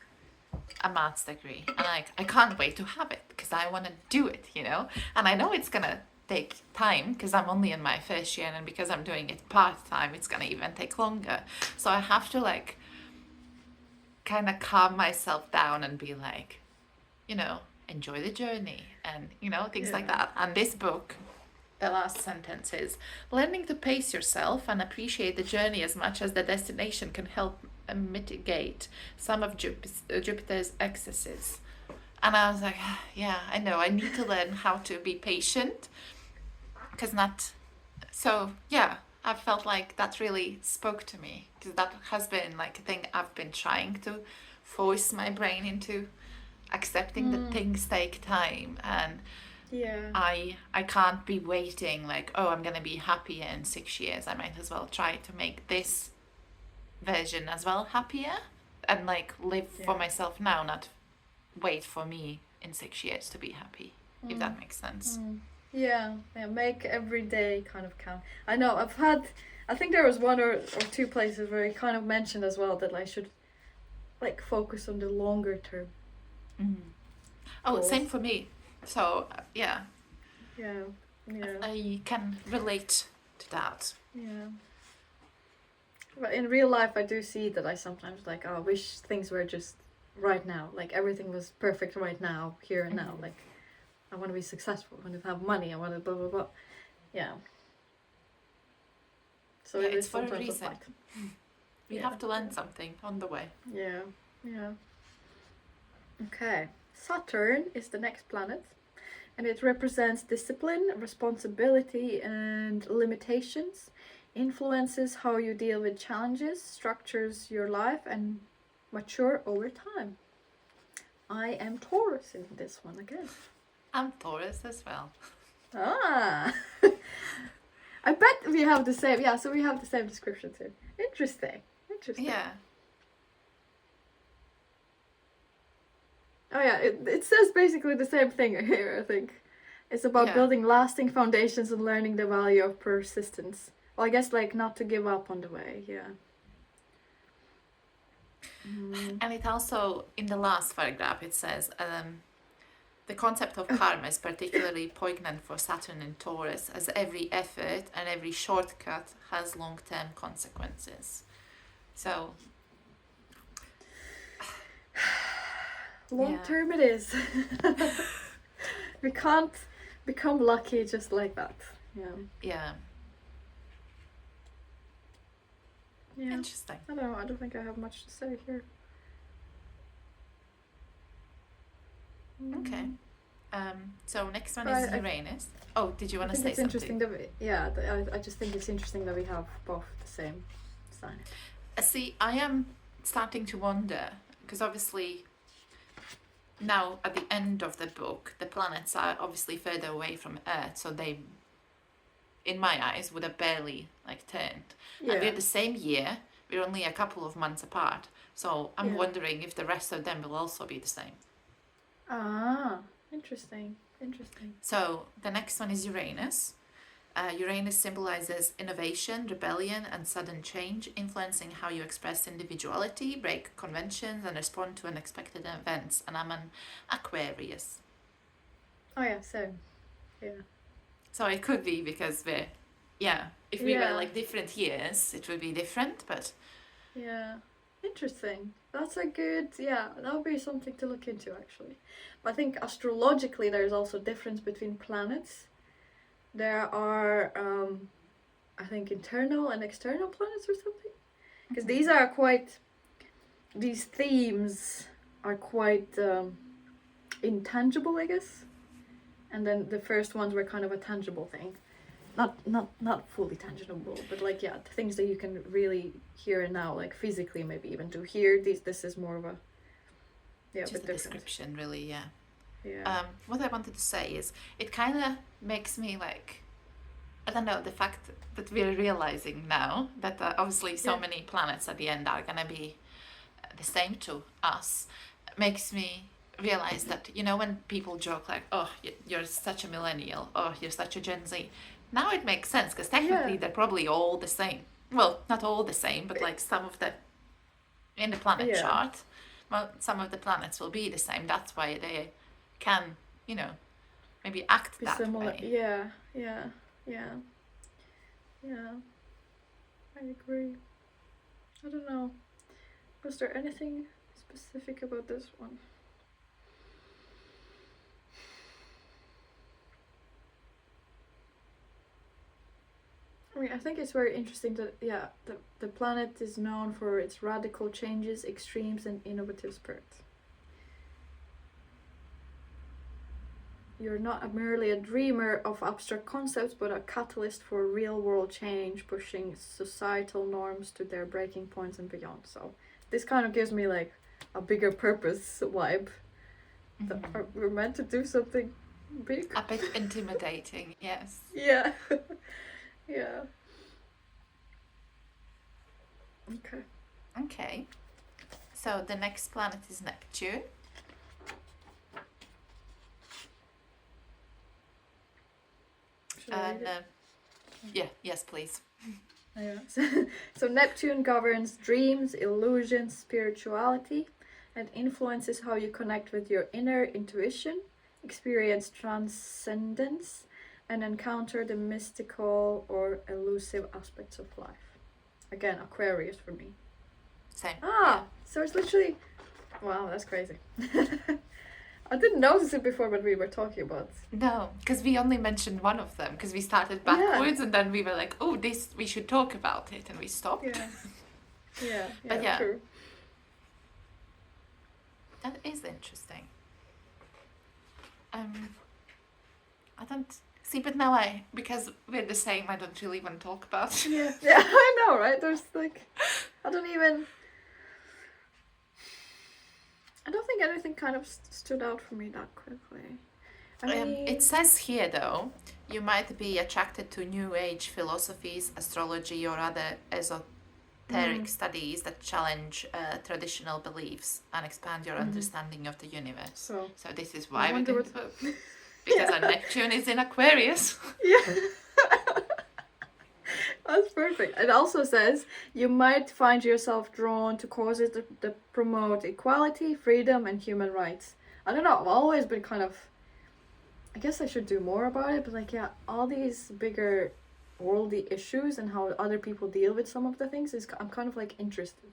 a maths degree and I can't wait to have it because I want to do it, And I know it's going to take time because I'm only in my first year, and because I'm doing it part-time, it's going to even take longer. So I have to like kind of calm myself down and be like, enjoy the journey and, things like that. And this book, the last sentence is, learning to pace yourself and appreciate the journey as much as the destination can help mitigate some of Jupiter's excesses. And I was like, yeah, I know, I need to learn how to be patient. I felt like that really spoke to me, because that has been like a thing I've been trying to force my brain into accepting that things take time, and I can't be waiting like, oh, I'm gonna be happier in 6 years. I might as well try to make this version as well happier and like live for myself now, not wait for me in 6 years to be happy, if that makes sense. Yeah, make every day kind of count. I know I think there was one or two places where he kind of mentioned as well that I should like focus on the longer term. Oh, same for me. So yeah, I can relate to that. Yeah, but in real life I do see that I sometimes like, I wish things were just right now, like everything was perfect right now, here and now. Like I want to be successful, I want to have money, I want to blah blah blah. Yeah, so it's for a reason. We have to learn something on the way. Yeah. Okay, Saturn is the next planet, and it represents discipline, responsibility, and limitations, influences how you deal with challenges, structures your life, and mature over time. I am Taurus in this one again. I'm Taurus as well. Ah! I bet we have the same, so we have the same description too. Interesting. Yeah. Oh yeah, it says basically the same thing here, I think. It's about building lasting foundations and learning the value of persistence. Well, I guess like not to give up on the way, And it also, in the last paragraph, it says, the concept of karma is particularly poignant for Saturn in Taurus, as every effort and every shortcut has long-term consequences. So... long term it is. We can't become lucky just like that. Yeah. Interesting. I don't know, I don't think I have much to say here. Okay. So next one is Uranus. Oh, did you want to say something? Interesting that I just think it's interesting that we have both the same sign. See, I am starting to wonder, because obviously now at the end of the book, the planets are obviously further away from Earth, so they, in my eyes, would have barely like turned. And we're the same year, we're only a couple of months apart. So I'm wondering if the rest of them will also be the same. Ah, interesting. So the next one is Uranus. Uranus symbolizes innovation, rebellion, and sudden change, influencing how you express individuality, break conventions, and respond to unexpected events. And I'm an Aquarius. Oh yeah, same. Yeah. So it could be because if we were like different years, it would be different, but... Yeah, interesting. That's a good, that would be something to look into actually. But I think astrologically there's also difference between planets. There are, I think, internal and external planets or something. Because these themes are quite intangible, I guess. And then the first ones were kind of a tangible thing. not fully tangible, but like things that you can really here and now, like physically maybe even do here. This is more of a just bit a different. description, really. Yeah. What I wanted to say is it kind of makes me like, I don't know, the fact that we're realizing now that obviously so many planets at the end are gonna be the same to us, makes me realize that, you know, when people joke like, oh, you're such a millennial, oh, you're such a Gen Z, now it makes sense, because technically they're probably all the same. Well, not all the same, but like some of the, in the planet chart, well, some of the planets will be the same. That's why they can, you know, maybe act Be that similar. way. Yeah. I agree. I don't know. Was there anything specific about this one? I mean, I think it's very interesting that the planet is known for its radical changes, extremes, and innovative spirit. You're not merely a dreamer of abstract concepts, but a catalyst for real-world change, pushing societal norms to their breaking points and beyond. So this kind of gives me like a bigger purpose vibe. That we're meant to do something big. A bit intimidating, yes. Yeah. Yeah. Okay. So the next planet is Neptune. And yes, please. Yeah. So Neptune governs dreams, illusions, spirituality, and influences how you connect with your inner intuition, experience transcendence, and encounter the mystical or elusive aspects of life. Again, Aquarius for me. Same. So it's literally... Wow, that's crazy. I didn't notice it before when we were talking about... No, because we only mentioned one of them, because we started backwards and then we were like, oh, this, we should talk about it, and we stopped. But true. That is interesting. I don't... See, but now because we're the same, I don't really want to talk about it. Yeah, I know, right? There's like... I don't think anything kind of stood out for me that quickly. I mean... It says here, though, you might be attracted to New Age philosophies, astrology, or other esoteric studies that challenge traditional beliefs and expand your understanding of the universe. So this is why we did the book. Because our Neptune is in Aquarius. Yeah. That's perfect. It also says you might find yourself drawn to causes that promote equality, freedom, and human rights. I don't know, I've always been kind of... I guess I should do more about it, but like, all these bigger worldly issues and how other people deal with some of the things, I'm kind of like interested.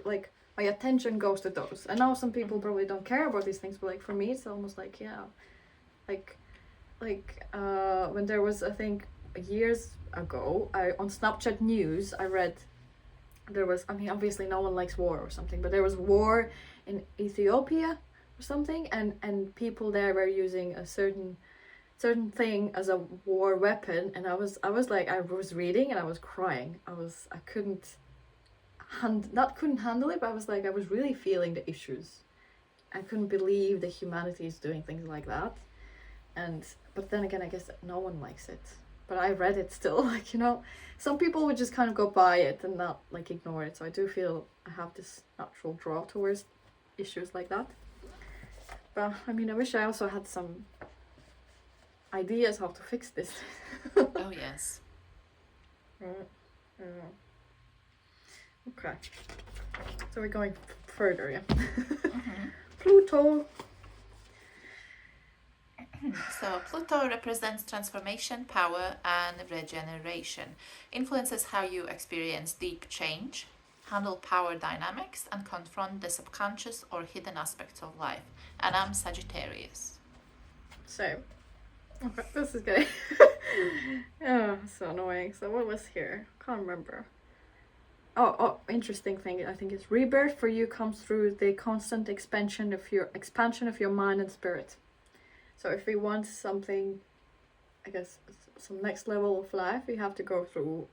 Like, my attention goes to those. I know some people probably don't care about these things, but like for me, it's almost like, when there was, I think, years ago, on Snapchat News, I read there was, I mean, obviously no one likes war or something, but there was war in Ethiopia or something, and people there were using a certain thing as a war weapon, and I was reading and I was crying. I couldn't handle it, but I was really feeling the issues. I couldn't believe that humanity is doing things like that. But then again, I guess no one likes it. But I read it still, like, you know, some people would just kind of go by it and not like ignore it. So I do feel I have this natural draw towards issues like that. But I mean, I wish I also had some ideas how to fix this. Oh yes. Okay. So we're going further, yeah. Pluto. So Pluto represents transformation, power, and regeneration. Influences how you experience deep change, handle power dynamics, and confront the subconscious or hidden aspects of life. And I'm Sagittarius. Same. Okay, this is good. Oh, so annoying. So what was here? Can't remember. Oh, interesting thing. I think it's rebirth for you comes through the constant expansion of your mind and spirit. So if we want something I guess, some next level of life, we have to go through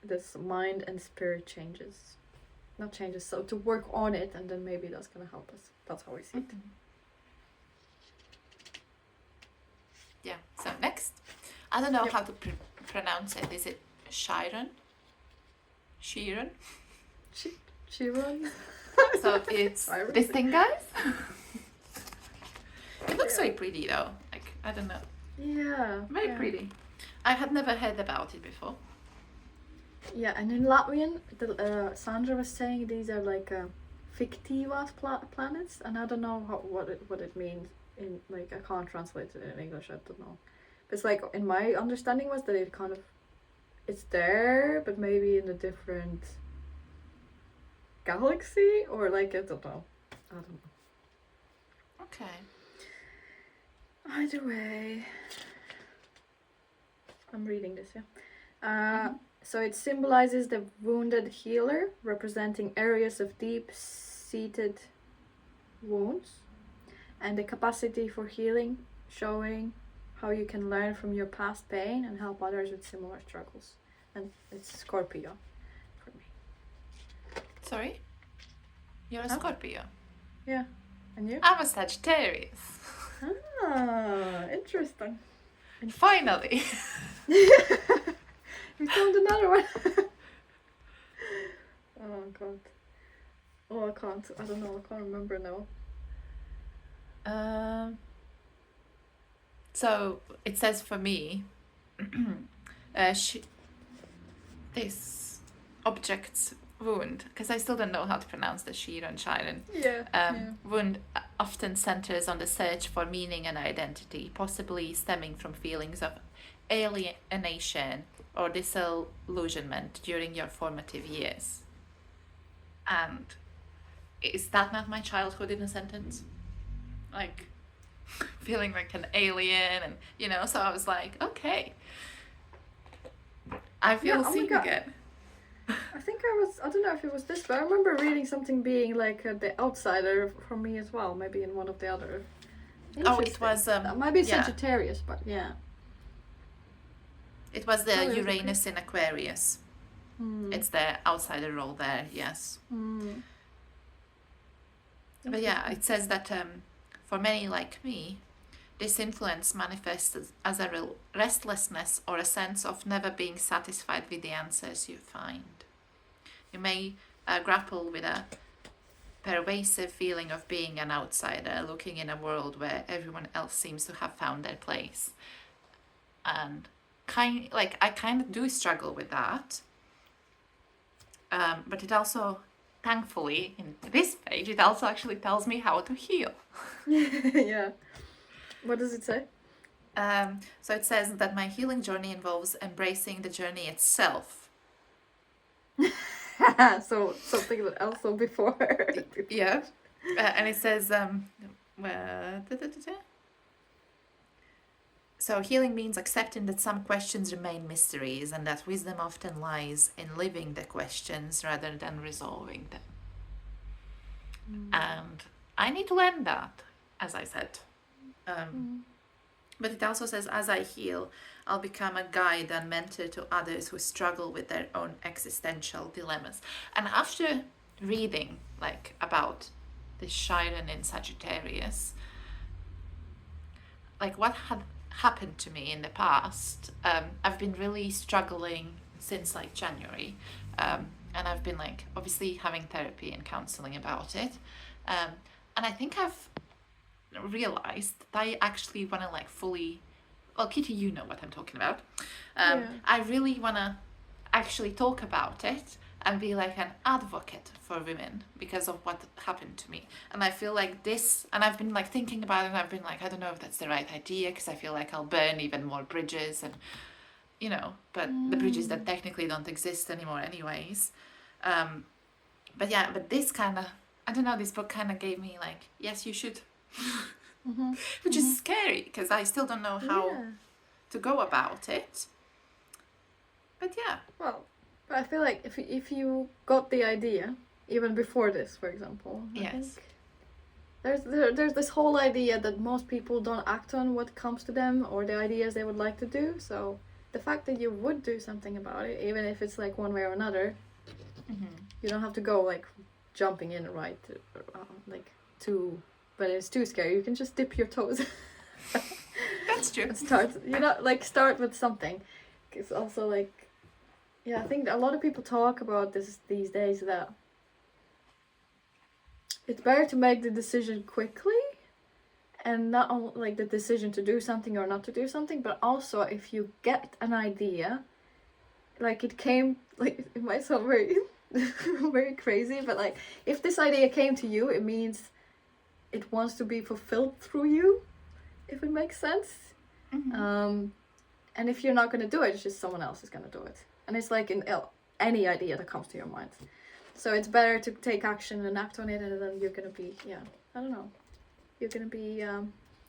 this mind and spirit changes. Not changes, so to work on it, and then maybe that's gonna help us. That's how I see it. Yeah, so next. I don't know how to pronounce it. Is it Chiron? Chiron? Chiron? So it's this thing, guys? It looks very pretty though. Like, I don't know. Yeah. Very pretty. I had never heard about it before. Yeah, and in Latvian, Sandra was saying these are like fictivas planets, and I don't know what it means in, like, I can't translate it in English. I don't know. But it's like, in my understanding was that it kind of, it's there, but maybe in a different galaxy, or like, I don't know. Okay. Either way, I'm reading this, yeah. So it symbolizes the wounded healer, representing areas of deep-seated wounds, and the capacity for healing, showing how you can learn from your past pain and help others with similar struggles. And it's Scorpio for me. Sorry? You're a Scorpio? Yeah. And you? I'm a Sagittarius. Ah, interesting. Finally! We found another one. Oh god. Oh, I can't. I don't know. I can't remember now. So it says for me, this object's wound, because I still don't know how to pronounce the Chiron. Wound often centers on the search for meaning and identity, possibly stemming from feelings of alienation or disillusionment during your formative years. And is that not my childhood in a sentence? Like, feeling like an alien, and so I was like, okay, I feel seen again. I think I don't know if it was this, but I remember reading something being like the outsider for me as well, maybe in one of the other. Oh, it was might be Sagittarius, but yeah. It was the Uranus in Aquarius. It's the outsider role there, yes. But yeah, it says that for many like me, this influence manifests as a restlessness or a sense of never being satisfied with the answers you find. You may grapple with a pervasive feeling of being an outsider, looking in a world where everyone else seems to have found their place. And I kind of do struggle with that. But it also, thankfully, in this page, it also actually tells me how to heal. Yeah. What does it say? So it says that my healing journey involves embracing the journey itself. So something that also before. Yeah. And it says, so healing means accepting that some questions remain mysteries and that wisdom often lies in living the questions rather than resolving them. And I need to learn that, as I said. But it also says, as I heal, I'll become a guide and mentor to others who struggle with their own existential dilemmas. And after reading about the Chiron in Sagittarius, what had happened to me in the past, I've been really struggling since January, and I've been obviously having therapy and counseling about it, and I think I've realized that I actually want to fully, well, Kitty, you know what I'm talking about. I really want to actually talk about it and be an advocate for women because of what happened to me. And I feel this, and I've been thinking about it, and I've been I don't know if that's the right idea, because I feel I'll burn even more bridges, and but the bridges that technically don't exist anymore anyways. But this kind of, I don't know, this book kind of gave me yes, you should. Which is scary, because I still don't know how to go about it. But yeah. Well, I feel if you got the idea even before this, for example, I think there's this whole idea that most people don't act on what comes to them or the ideas they would like to do. So the fact that you would do something about it, even if it's like one way or another, you don't have to go like jumping in right like too, but it's too scary. You can just dip your toes. That's true. And start, like start with something. It's also like, yeah, I think a lot of people talk about this these days, that it's better to make the decision quickly, and not only like the decision to do something or not to do something, but also if you get an idea, like it came, like it might sound very very crazy, but like if this idea came to you, it means it wants to be fulfilled through you, if it makes sense. And if you're not going to do it, it's just someone else is going to do it. And it's like in any idea that comes to your mind. So it's better to take action and act on it, and then you're going to be, I don't know, you're going to be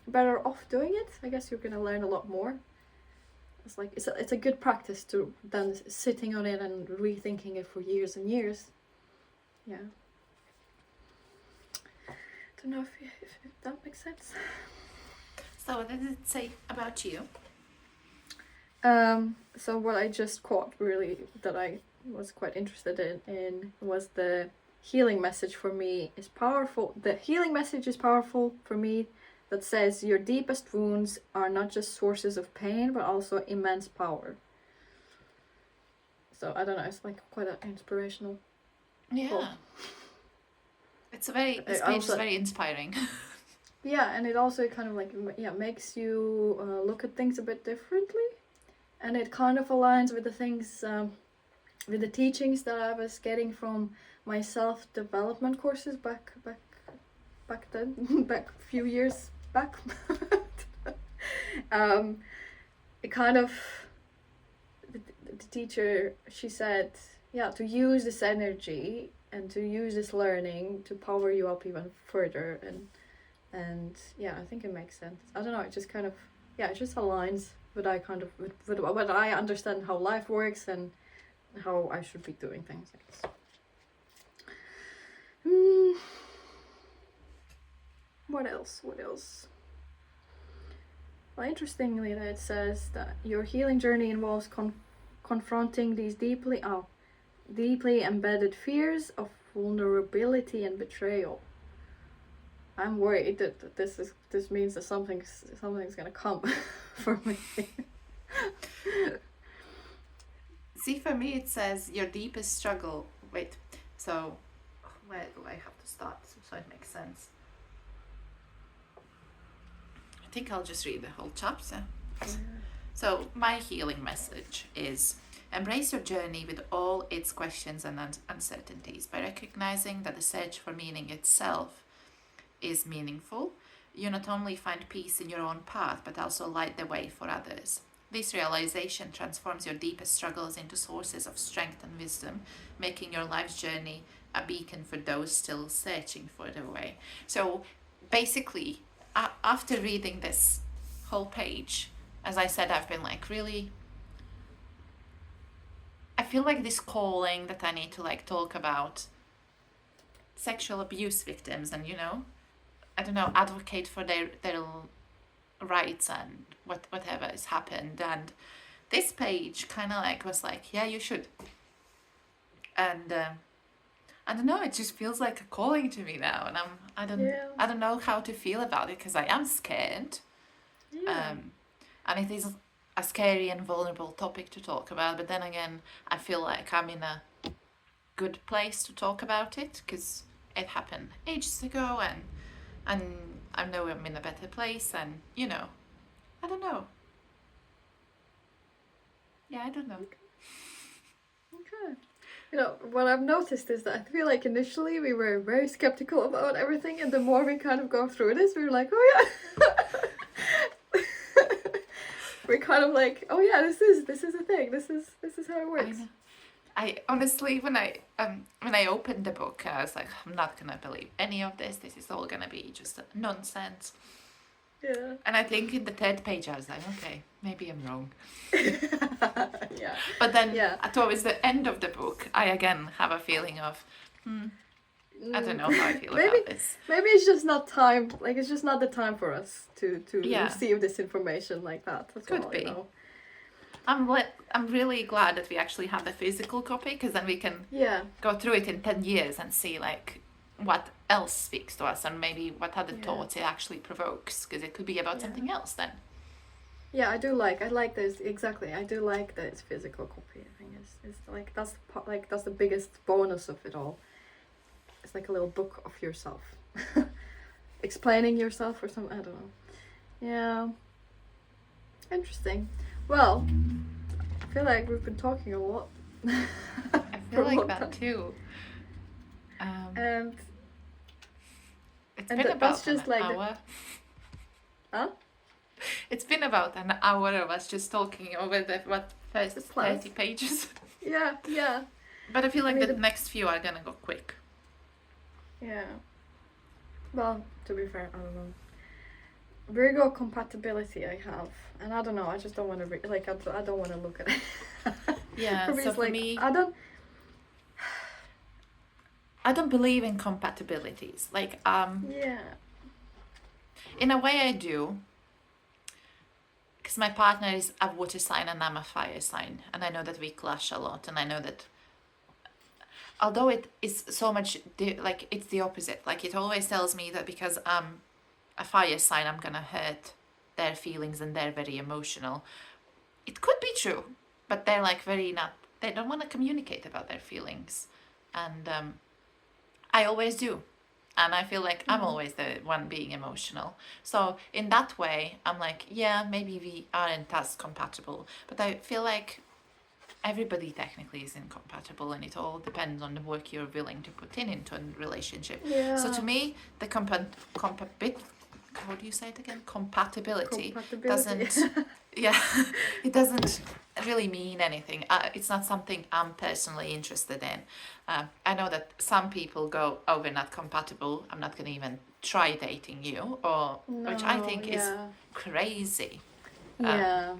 better off doing it. I guess you're going to learn a lot more. It's like, it's a good practice to then sitting on it and rethinking it for years and years. Yeah. Don't know if that makes sense. So what did it say about you? So what I just caught really that I was quite interested in was the healing message for me is powerful. The healing message is powerful for me, that says your deepest wounds are not just sources of pain, but also immense power. So I don't know, it's like quite an inspirational quote. This page is very inspiring. Yeah, and it also kind of like, makes you look at things a bit differently. And it kind of aligns with the things, with the teachings that I was getting from my self-development courses back then, back a few years back. It kind of, the teacher, she said, to use this energy and to use this learning to power you up even further. And I think it makes sense. I don't know, it just kind of, it just aligns with what I understand how life works and how I should be doing things, I guess. What else? Well, interestingly, that it says that your healing journey involves confronting these deeply embedded fears of vulnerability and betrayal. I'm worried that this means that something's gonna come for me. See, for me it says your deepest struggle. Wait, so where do I have to start so it makes sense? I think I'll just read the whole chapter. So my healing message is: embrace your journey with all its questions and uncertainties. By recognizing that the search for meaning itself is meaningful, you not only find peace in your own path, but also light the way for others. This realization transforms your deepest struggles into sources of strength and wisdom, making your life's journey a beacon for those still searching for their way. So basically, after reading this whole page, as I said, I've been like, really, I feel like this calling that I need to like talk about sexual abuse victims and, I don't know, advocate for their rights and whatever has happened. And this page kind of like was like, yeah, you should. And I don't know, it just feels like a calling to me now, and I don't know how to feel about it, because I am scared. And it is a scary and vulnerable topic to talk about, but then again, I feel like I'm in a good place to talk about it, because it happened ages ago, and I know I'm in a better place, and I don't know. Yeah, I don't know. Okay. What I've noticed is that I feel like initially we were very skeptical about everything, and the more we kind of go through this, we were like, oh yeah. We're kind of like, oh yeah, this is a thing. This is how it works. I honestly, when I opened the book, I was like, I'm not gonna believe any of this. This is all gonna be just nonsense. Yeah. And I think in the third page, I was like, okay, maybe I'm wrong. Yeah. But then towards the end of the book, I again have a feeling of, I don't know how I feel maybe, about this. Maybe it's just not time. Like it's just not the time for us to Yeah. receive this information like that. That's Could all, be. you know. I'm really glad that we actually have the physical copy, because then we can go through it in 10 years and see like what else speaks to us and maybe what other thoughts it actually provokes, because it could be about something else then. Yeah, I like this exactly. I do like that it's physical copy. I think it's like that's the part, like that's the biggest bonus of it all. It's like a little book of yourself, explaining yourself or something. I don't know. Yeah, interesting. Well, I feel like we've been talking a lot. I feel like that too. And it's been about an hour. Huh? It's been about an hour of us just talking over the first 30 pages. Yeah. But I feel like the next few are gonna go quick. Yeah. Well, to be fair, I don't know. Virgo compatibility I have, and I don't know. I just don't want to I don't want to look at it. Yeah. For me, so it's for like, me, I don't believe in compatibilities. Like in a way I do. Because my partner is a water sign and I'm a fire sign, and I know that we clash a lot, and I know that although it is so much like it's the opposite, like it always tells me that because I'm a fire sign I'm gonna hurt their feelings and they're very emotional. It could be true, but they're like they don't want to communicate about their feelings, and I always do. And I feel like I'm always the one being emotional. So in that way, I'm like, yeah, maybe we aren't as compatible. But I feel like everybody technically is incompatible, and it all depends on the work you're willing to put into a relationship. Yeah. So to me, the how do you say it again? Compatibility. Doesn't, it doesn't really mean anything. It's not something I'm personally interested in. I know that some people go, oh, we're not compatible, I'm not going to even try dating you, which I think is crazy. Yeah,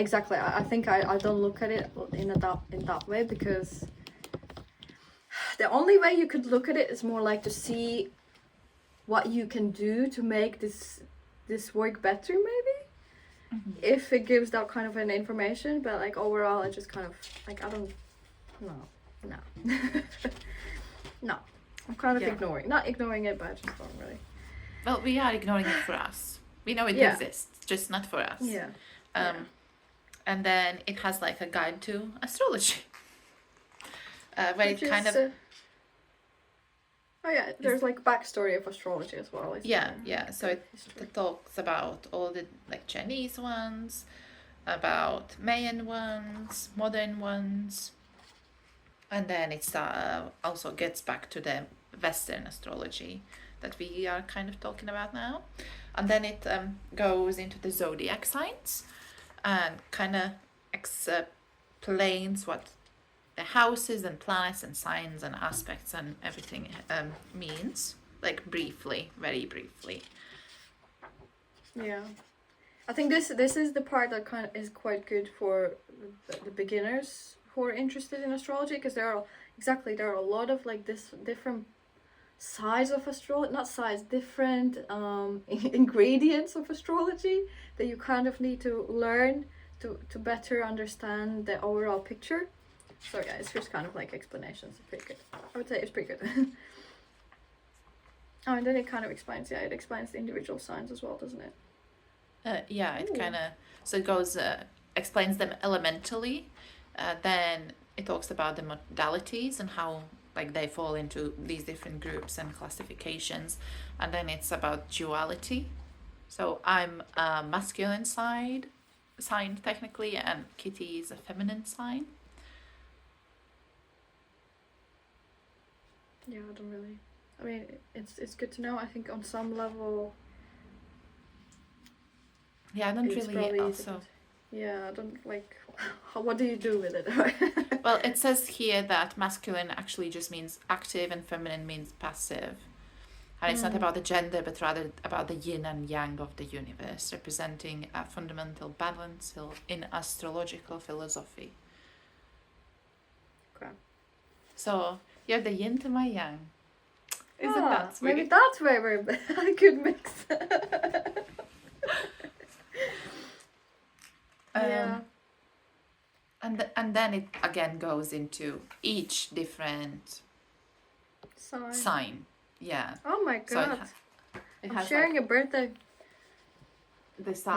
exactly. I think I don't look at it in that way, because the only way you could look at it is more like to see what you can do to make this work better, maybe, if it gives that kind of an information. But like overall, I just kind of like I don't no no. I'm kind of not ignoring it, but I just don't really. Well, we are ignoring it for us. We know it exists, just not for us. Yeah. And then it has like a guide to astrology, where Which it kind of. There's like backstory of astrology as well. So it talks about all the like Chinese ones, about Mayan ones, modern ones, and then it also gets back to the Western astrology that we are kind of talking about now. And then it goes into the zodiac signs and kind of explains what the houses and planets and signs and aspects and everything means, like briefly, very briefly. Yeah, I think this is the part that kind of is quite good for the beginners who are interested in astrology, because there are a lot of like this different sides of astrology, not sides, different ingredients of astrology that you kind of need to learn to better understand the overall picture. So yeah, it's just kind of like explanations. It's pretty good. I would say it's pretty good. Oh, and then it kind of explains. Yeah, it explains the individual signs as well, doesn't it? It kind of it goes explains them elementally. Then it talks about the modalities and how like they fall into these different groups and classifications, and then it's about duality. So I'm a masculine sign technically, and Kitty is a feminine sign. Yeah, I don't really. I mean, it's good to know. I think on some level. Yeah, I don't really also. Yeah, I don't like. What do you do with it? Well, it says here that masculine actually just means active and feminine means passive. And it's not about the gender, but rather about the yin and yang of the universe, representing a fundamental balance in astrological philosophy. Okay. So you're the yin to my yang. Isn't that sweet? Maybe that's where I could mix. Yeah. And then it again goes into each different sign. Yeah. Oh my So god. it I'm has sharing like a birthday. this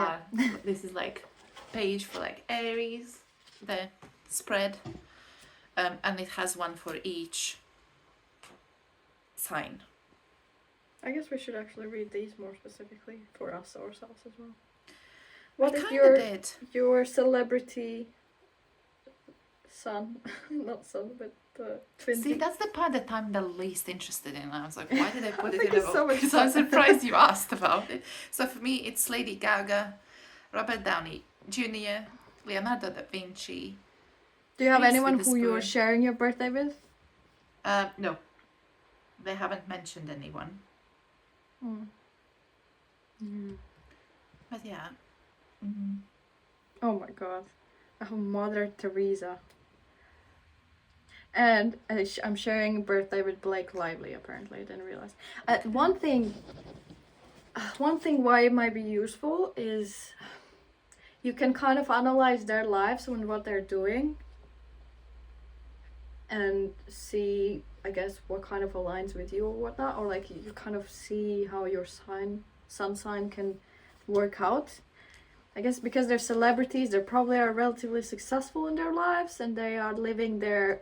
this is like page for like Aries, the spread, and it has one for each sign. I guess we should actually read these more specifically for us ourselves as well. What is your celebrity sun? Not sun, but twin. See, that's the part that I'm the least interested in. I was like, why did I put it in a book? so Because I'm surprised you asked about it. So for me, it's Lady Gaga, Robert Downey Jr., Leonardo da Vinci. Do you have anyone who you're sharing your birthday with? No. They haven't mentioned anyone. But yeah. Mm-hmm. Oh my god. Oh, Mother Teresa. And I'm sharing a birthday with Blake Lively, apparently. I didn't realize. One thing why it might be useful is you can kind of analyze their lives and what they're doing and see, I guess, what kind of aligns with you or whatnot, or like you kind of see how your sun sign can work out. I guess because they're celebrities, they probably are relatively successful in their lives, and they are living their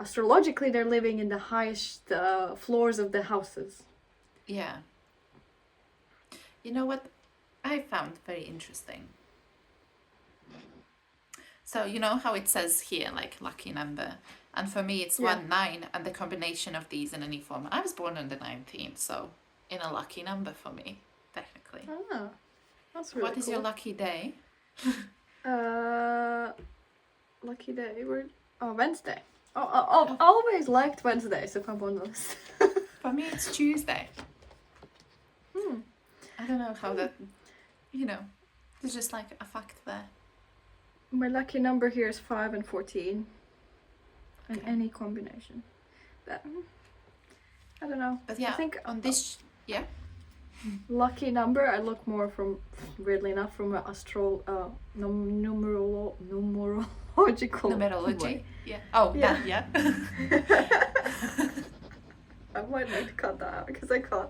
astrologically they're living in the highest floors of the houses. Yeah. You know what I found very interesting? So you know how it says here, like lucky number, and for me it's 1, 9, and the combination of these in any form. I was born on the 19th, so in a lucky number for me, technically. Ah, that's really What is cool. your lucky day? Lucky day. Wednesday. I've always liked Wednesdays, if I'm honest. For me, it's Tuesday. I don't know how that, there's just like a fact there. My lucky number here is 5 and 14. Okay. In any combination. But, I don't know. But yeah, I think on this, lucky number, I look more from, weirdly enough, from an numerological way. Yeah. Oh, yeah. That, yeah. I might need to cut that out because I can't.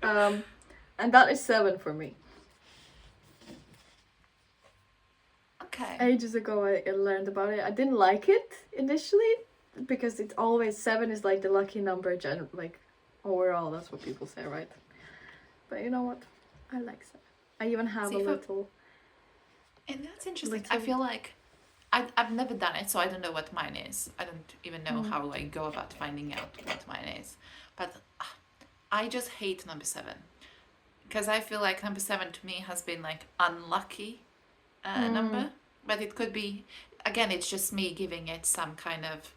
And that is 7 for me. Okay. Ages ago I learned about it. I didn't like it initially because it's always 7 is like the lucky number, like overall, that's what people say, right? But you know what? I like 7. I even have a little. And that's interesting. I feel like I've never done it, so I don't know what mine is. I don't even know how I go about finding out what mine is. But I just hate number 7. Because I feel like number 7 to me has been like unlucky number. But it could be, again, it's just me giving it some kind of...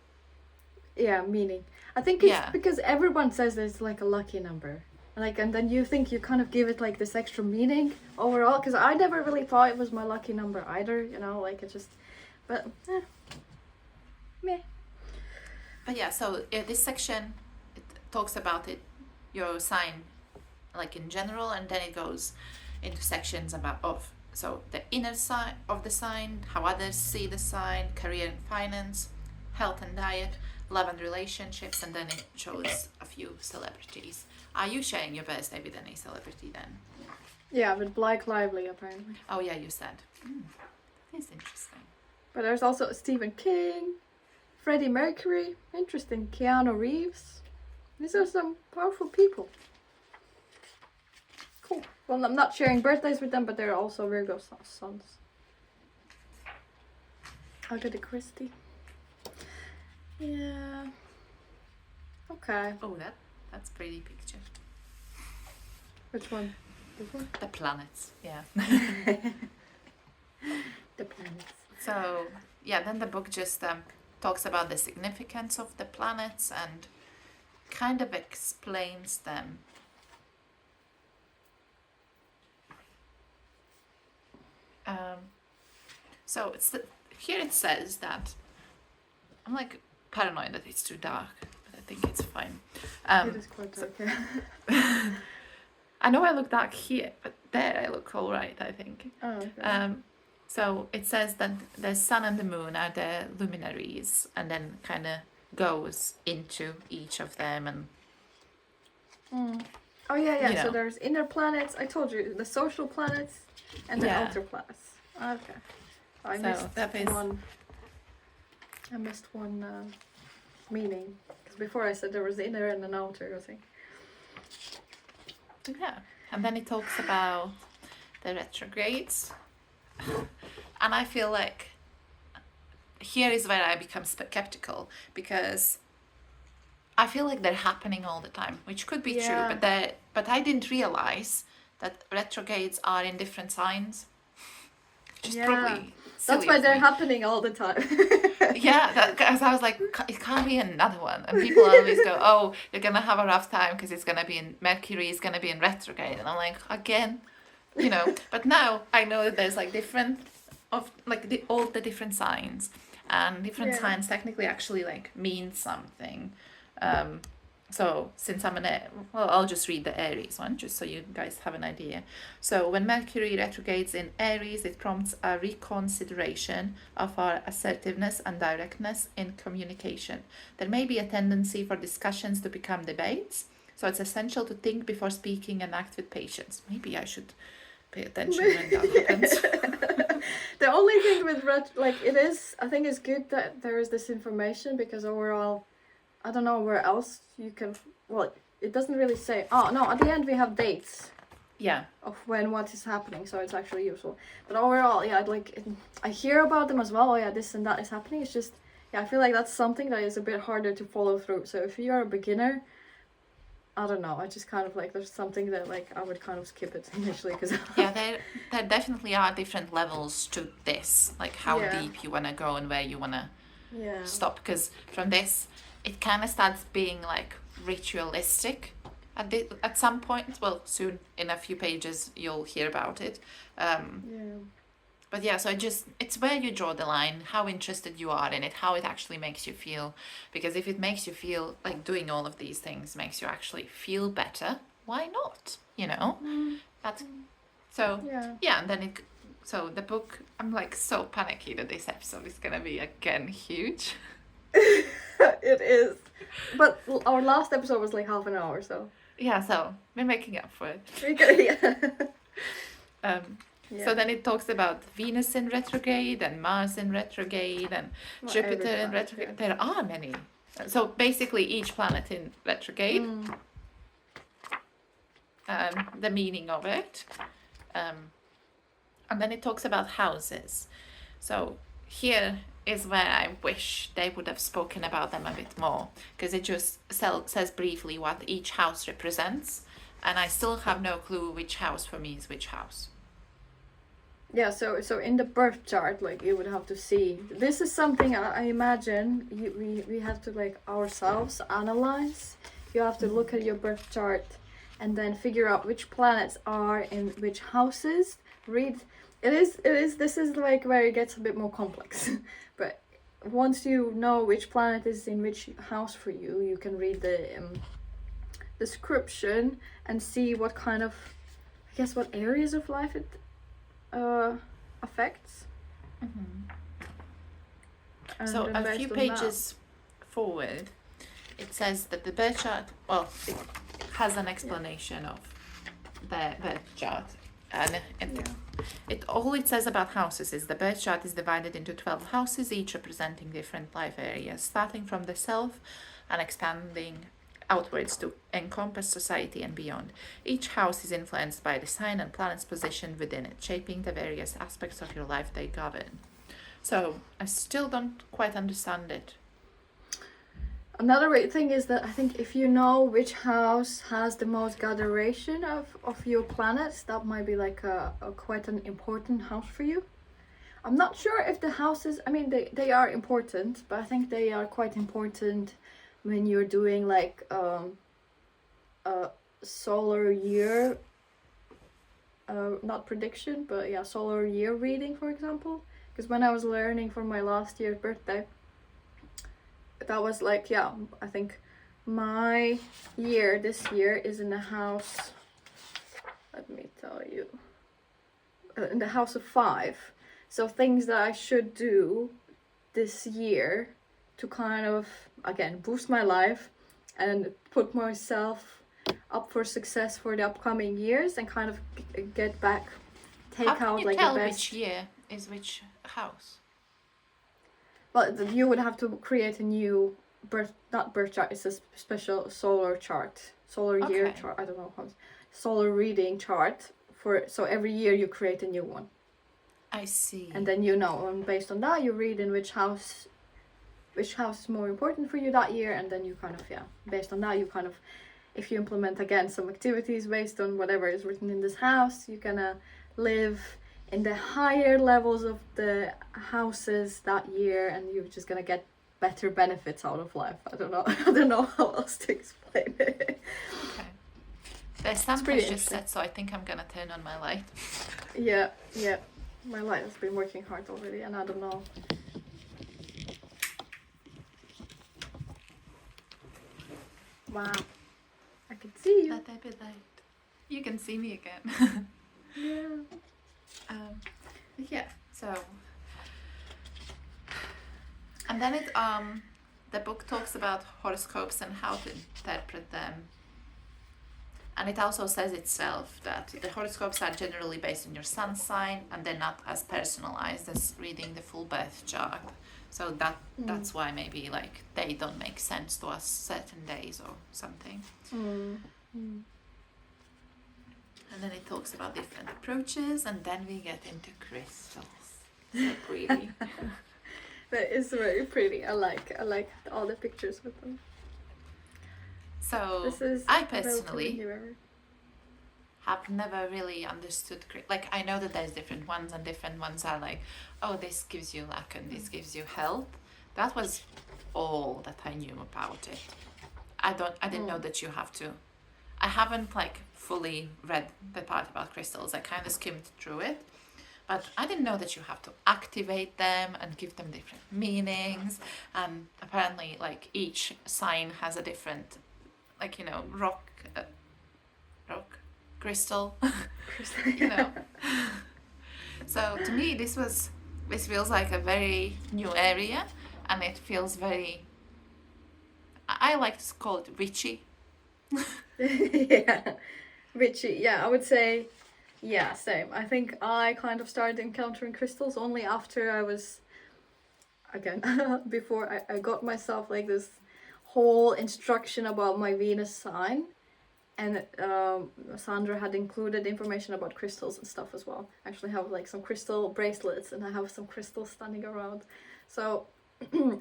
Yeah, meaning. I think it's because everyone says it's like a lucky number. Like, and then you think you kind of give it like this extra meaning overall. Because I never really thought it was my lucky number either, like it just... But, meh. But yeah, so this section, it talks about your sign, like in general, and then it goes into sections so the inner side of the sign, how others see the sign, career and finance, health and diet, love and relationships, and then it shows a few celebrities. Are you sharing your birthday with any celebrity then? Yeah, with Blake Lively apparently. Oh yeah, you said. That's interesting. But there's also Stephen King, Freddie Mercury, interesting, Keanu Reeves. These are some powerful people. Cool. Well, I'm not sharing birthdays with them, but they're also Virgo sons. Agatha Christie. Yeah. Okay. Oh, that's a pretty picture. Which one? This one? The planets, yeah. The planets. So, yeah, then the book just talks about the significance of the planets and kind of explains them. So here it says that, I'm like, paranoid that it's too dark, but I think it's fine. It is quite dark, yeah. I know I look dark here, but there I look all right, I think. Oh, okay. So it says that the sun and the moon are the luminaries, and then kind of goes into each of them. And Oh yeah. You So know. there's inner planets. I told you the social planets and the Yeah. outer planets. Okay. I So missed that is- one. I missed one meaning because before I said there was inner and an outer. I think. Yeah, and then it talks about the retrogrades, and I feel like here is where I become skeptical, because I feel like they're happening all the time, which could be Yeah. true, but I didn't realize that retrogrades are in different signs, which is probably That's silly why of they're me. happening all the time. Yeah, because I was like, it can't be another one. And people always go, oh, you're going to have a rough time because it's going to be in Mercury, is going to be in retrograde. And I'm like, again, you know. But now I know that there's like different, all the different signs. And different Yeah. signs technically actually like mean something. So since I'm I'll just read the Aries one, just so you guys have an idea. So when Mercury retrogrades in Aries, it prompts a reconsideration of our assertiveness and directness in communication. There may be a tendency for discussions to become debates, so it's essential to think before speaking and act with patience. Maybe I should pay attention when that happens. The only thing with I think it's good that there is this information, because overall, I don't know where else you can. Well, it doesn't really say. Oh no! At the end we have dates Yeah. of when what is happening, so it's actually useful. But overall, yeah, I hear about them as well. Oh yeah, this and that is happening. It's just, yeah, I feel like that's something that is a bit harder to follow through. So if you're a beginner, I don't know. I just kind of like, there's something that like I would kind of skip it initially, because Yeah, there definitely are different levels to this, like how Yeah. deep you want to go and where you want to yeah. stop, because from this it kind of starts being like ritualistic at some point. Well, soon, in a few pages you'll hear about it. Yeah. But yeah, so it's where you draw the line, how interested you are in it, how it actually makes you feel. Because if it makes you feel like doing all of these things makes you actually feel better, why not? You know? That's so Yeah. and then so the book, I'm like so panicky that this episode is gonna be again huge. It is. But our last episode was like half an hour, so Yeah, so we're making up for it. we could, yeah. So then it talks about Venus in retrograde and Mars in retrograde and Well, Jupiter every in planet, retrograde. yeah. There are many. So basically each planet in retrograde and the meaning of it. And then it talks about houses. So here is where I wish they would have spoken about them a bit more, because it just says briefly what each house represents, and I still have no clue which house for me is which house. Yeah, so in the birth chart, like, you would have to see. This is something I imagine we have to, like, ourselves analyze. You have to look at your birth chart and then figure out which planets are in which houses. Read. This is like where it gets a bit more complex. But once you know which planet is in which house for you, you can read the description and see what kind of, I guess, what areas of life it affects. So And a based few on pages forward, it says that the birth chart, well, it has an explanation of the birth chart, and all it says about houses is the birth chart is divided into 12 houses, each representing different life areas, starting from the self and expanding outwards to encompass society and beyond. Each house is influenced by the sign and planets positioned within it, shaping the various aspects of your life they govern. So I still don't quite understand it. Another great thing is that I think if you know which house has the most gatheration of your planets, that might be like a quite an important house for you. I'm not sure if the houses, I mean, they are important, but I think they are quite important when you're doing like a solar year, not prediction, but yeah, solar year reading, for example. Because when I was learning for my last year's birthday, that was like, yeah, I think my year this year is in the house, let me tell you, in the house of 5. So things that I should do this year to kind of, again, boost my life and put myself up for success for the upcoming years, and kind of get back, take How can out you like tell the best. which year is which house? Well, you would have to create a new not birth chart, it's a special solar chart, solar year Okay. chart, I don't know how, solar reading chart for, so every year you create a new one. I see. And then and based on that you read in which house is more important for you that year, and then you kind of, based on that you kind of, if you implement again some activities based on whatever is written in this house, you're gonna live in the higher levels of the houses that year, and you're just gonna get better benefits out of life. I don't know how else to explain it. Okay. There's some just set, so I think I'm gonna turn on my light. Yeah. My light has been working hard already, and I don't know. Wow. I can see you. That type of light. You can see me again. Yeah. Yeah. So. And then the book talks about horoscopes and how to interpret them. And it also says itself that the horoscopes are generally based on your sun sign, and they're not as personalized as reading the full birth chart. So that's why maybe like they don't make sense to us certain days or something. And then it talks about different approaches, and then we get into crystals. So pretty. That is very pretty. I like all the pictures with them. So this is I personally have never really understood, like I know that there's different ones, and different ones are like, oh, this gives you luck and this gives you health. That was all that I knew about it. I didn't know that you have to. I haven't like fully read the part about crystals. I kind of skimmed through it, but I didn't know that you have to activate them and give them different meanings. And apparently like each sign has a different, like, rock crystal. So to me this feels like a very new area, and it feels very, I like to call it witchy. Yeah, witchy. Yeah, I would say, yeah, same. I think I kind of started encountering crystals only after I was, again, before I got myself like this whole instruction about my Venus sign, and Sandra had included information about crystals and stuff as well. I actually have like some crystal bracelets, and I have some crystals standing around. So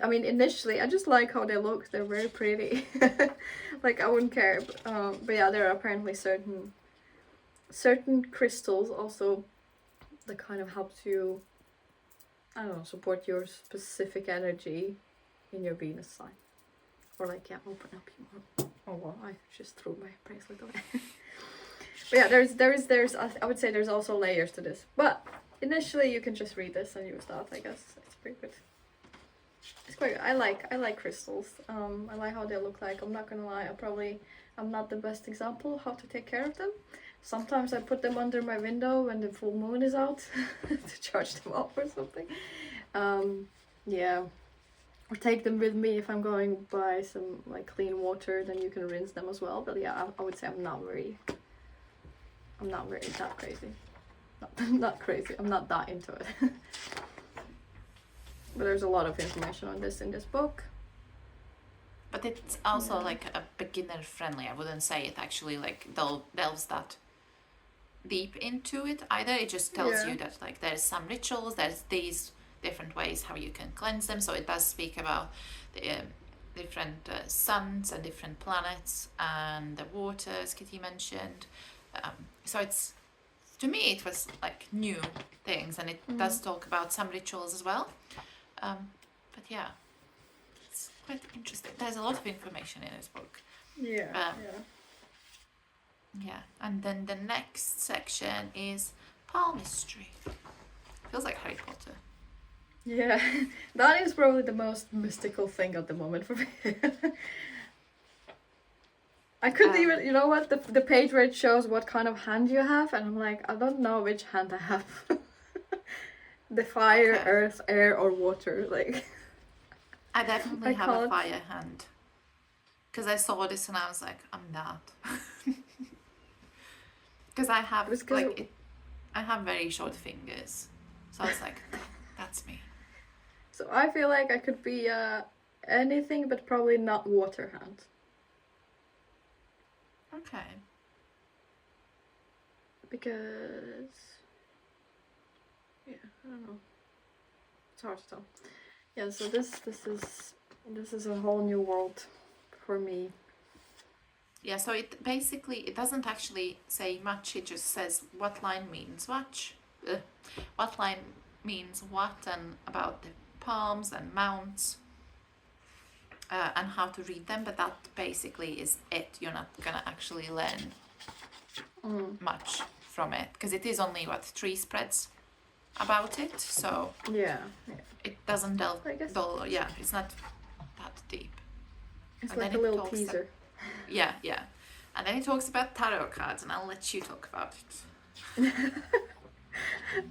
I mean, initially I just like how they look. They're very pretty. Like I wouldn't care, but yeah, there are apparently certain crystals also that kind of help you, I don't know, support your specific energy in your Venus sign. Or like, yeah, open up your, oh well, I just threw my bracelet away. But yeah, there's I would say there's also layers to this. But initially you can just read this and use that, I guess. It's pretty good. It's quite good. I like crystals. I like how they look like. I'm not gonna lie, I'm not the best example how to take care of them. Sometimes I put them under my window when the full moon is out to charge them up or something. Yeah. Or take them with me if I'm going by some like clean water, then you can rinse them as well. But yeah, I would say I'm not very that crazy. Not crazy. I'm not that into it. But there's a lot of information on this in this book. But it's also like a beginner friendly. I wouldn't say it actually like delves that deep into it either. It just tells you that like there's some rituals, there's these different ways how you can cleanse them. So it does speak about the different suns and different planets and the waters Kitty mentioned. So it's, to me it was like new things, and it does talk about some rituals as well. But yeah, it's quite interesting. There's a lot of information in this book. Yeah, and then the next section is palmistry. Feels like Harry Potter. Yeah, that is probably the most mystical thing at the moment for me. I couldn't even, you know what, the page where it shows what kind of hand you have, and I'm like, I don't know which hand I have. The fire, Okay. earth, air, or water, like. I definitely I have a can't. fire hand. Because I saw this and I was like, I'm that. Because I have I have very short fingers, so I was like, that's me. So I feel like I could be anything, but probably not water hand. Okay. Because yeah, I don't know. It's hard to tell. Yeah, so this is a whole new world for me. Yeah, so it basically, it doesn't actually say much, it just says what line means what line means what, and about the palms and mounts, and how to read them, but that basically is it. You're not gonna actually learn much from it, because it is only, 3 spreads about it, so Yeah. it doesn't delve, I guess yeah, it's not that deep. it's And like then a it little talks teaser. Yeah. And then it talks about tarot cards, and I'll let you talk about it.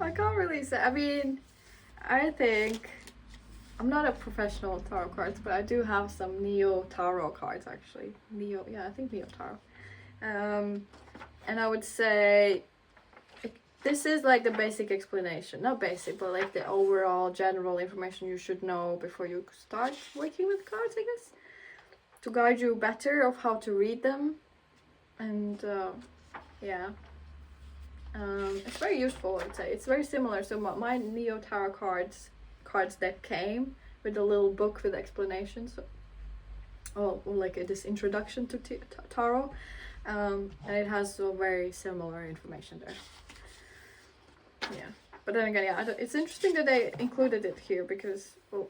I can't really say. I mean, I think I'm not a professional tarot cards, but I do have some Neo Tarot cards actually. I think Neo Tarot. And I would say this is like the basic explanation, not basic, but like the overall general information you should know before you start working with cards, I guess, to guide you better of how to read them. And yeah, it's very useful, I'd say. It's very similar. So my Neo Tarot cards deck came with a little book with explanations. Or like this introduction to tarot, and it has very similar information there. Yeah, but then again, yeah, it's interesting that they included it here because, well,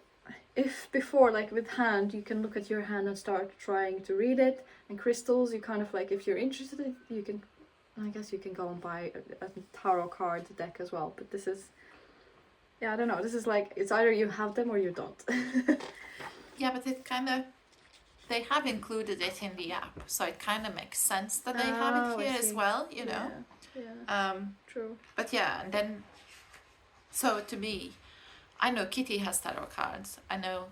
if before, like with hand, you can look at your hand and start trying to read it, and crystals, you kind of like, if you're interested, you can, I guess you can go and buy a tarot card deck as well. But this is, yeah, I don't know. This is like, it's either you have them or you don't. Yeah, but it kind of, they have included it in the app, so it kind of makes sense that they have it here as well, you know. Yeah. True. But yeah, and then, so to me, I know Kitty has tarot cards. I know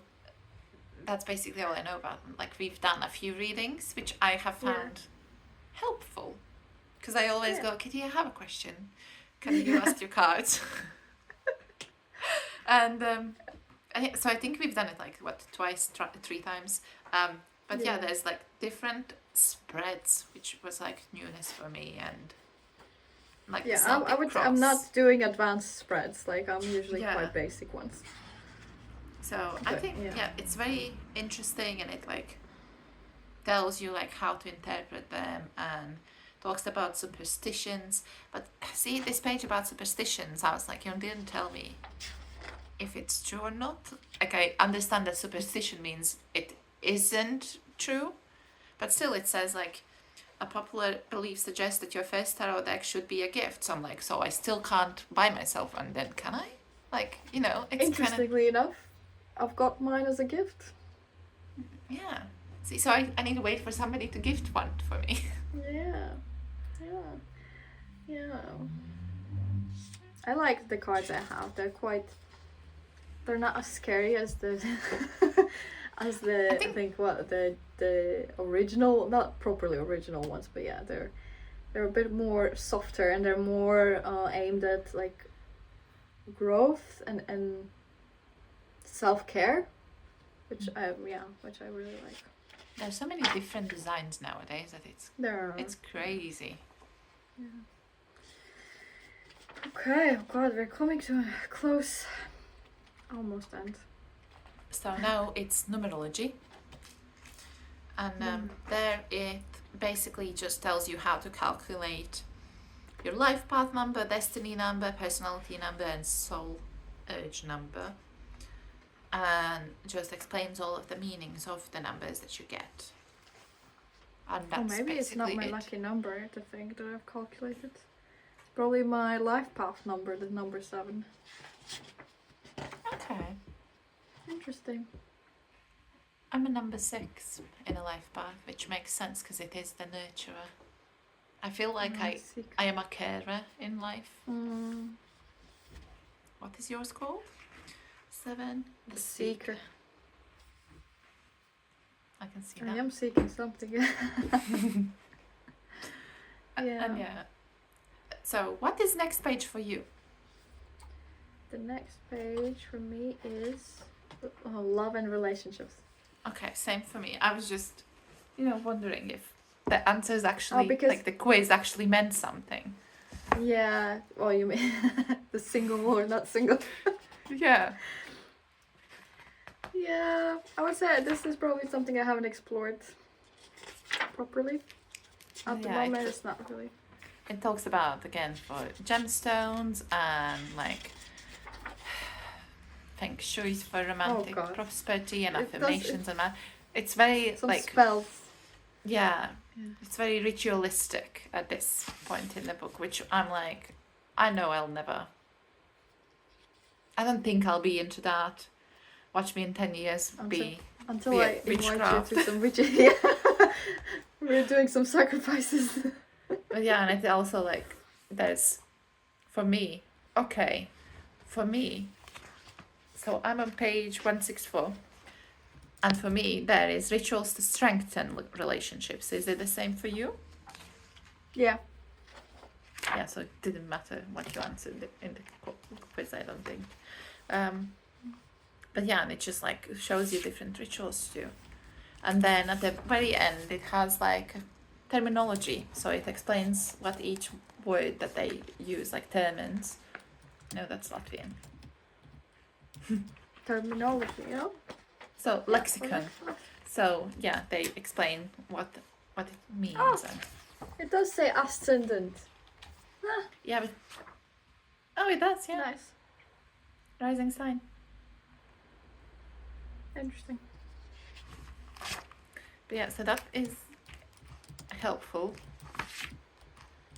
that's basically all I know about them. Like, we've done a few readings, which I have found helpful. Because I always go, Kitty, I have a question. Can you ask your cards? And so I think we've done it like, twice, 3 times. But yeah, there's like different spreads, which was like newness for me, and like I'm not doing advanced spreads. Like, I'm usually quite basic ones. So I think it's very interesting, and it like tells you like how to interpret them, and talks about superstitions. But see, this page about superstitions, I was like, you didn't tell me if it's true or not. Like, I understand that superstition means it isn't true, but still it says like, a popular belief suggests that your first tarot deck should be a gift. So I'm like, so I still can't buy myself one then, can I? Like, you know, it's interestingly enough, I've got mine as a gift. Yeah. See, so I need to wait for somebody to gift one for me. Yeah. I like the cards I have. They're not as scary as the I think the original, not properly original ones, but yeah, they're a bit more softer, and they're more aimed at like growth and self-care, which I really like. There's so many different designs nowadays that it's crazy. Yeah. Okay, oh god, we're coming to a close, almost end. So now it's numerology, and there it basically just tells you how to calculate your life path number, destiny number, personality number, and soul urge number, and just explains all of the meanings of the numbers that you get. And that's maybe it's not my lucky number, the thing that I've calculated. It's probably my life path number, the number 7. Okay. Okay. Interesting. I'm a number 6 in a life path, which makes sense because it is the nurturer. I feel like I am a carer in life. What is yours called? 7. The seeker. I can see I that. am seeking something. Yeah. And yeah. So, what is next page for you? The next page for me is love and relationships. Okay, same for me. I was just, wondering if the answers actually, because like the quiz actually meant something. Yeah. Well, you mean the single or not single? Yeah. Yeah. I would say this is probably something I haven't explored properly. At the moment, it's not really. It talks about, again, for gemstones and like feng shui for romantic prosperity and affirmations and that. It's very some spells. Yeah, it's very ritualistic at this point in the book, which I'm like, I know I don't think I'll be into that. Watch me in 10 years until I invite you to some ritual. Yeah. We're doing some sacrifices. But yeah, and it also like there's for me. So I'm on page 164, and for me there is rituals to strengthen relationships. Is it the same for you? Yeah. Yeah. So it didn't matter what you answered in the quiz, I don't think. But yeah, and it just like shows you different rituals too. And then at the very end, it has like terminology. So it explains what each word that they use, like termins. No, that's Latvian. Terminology, yeah. So lexicon. So yeah, they explain what it means. Oh, it does say ascendant. Yeah, but it does. Yeah. Nice. Rising sign. Interesting. But yeah, so that is helpful.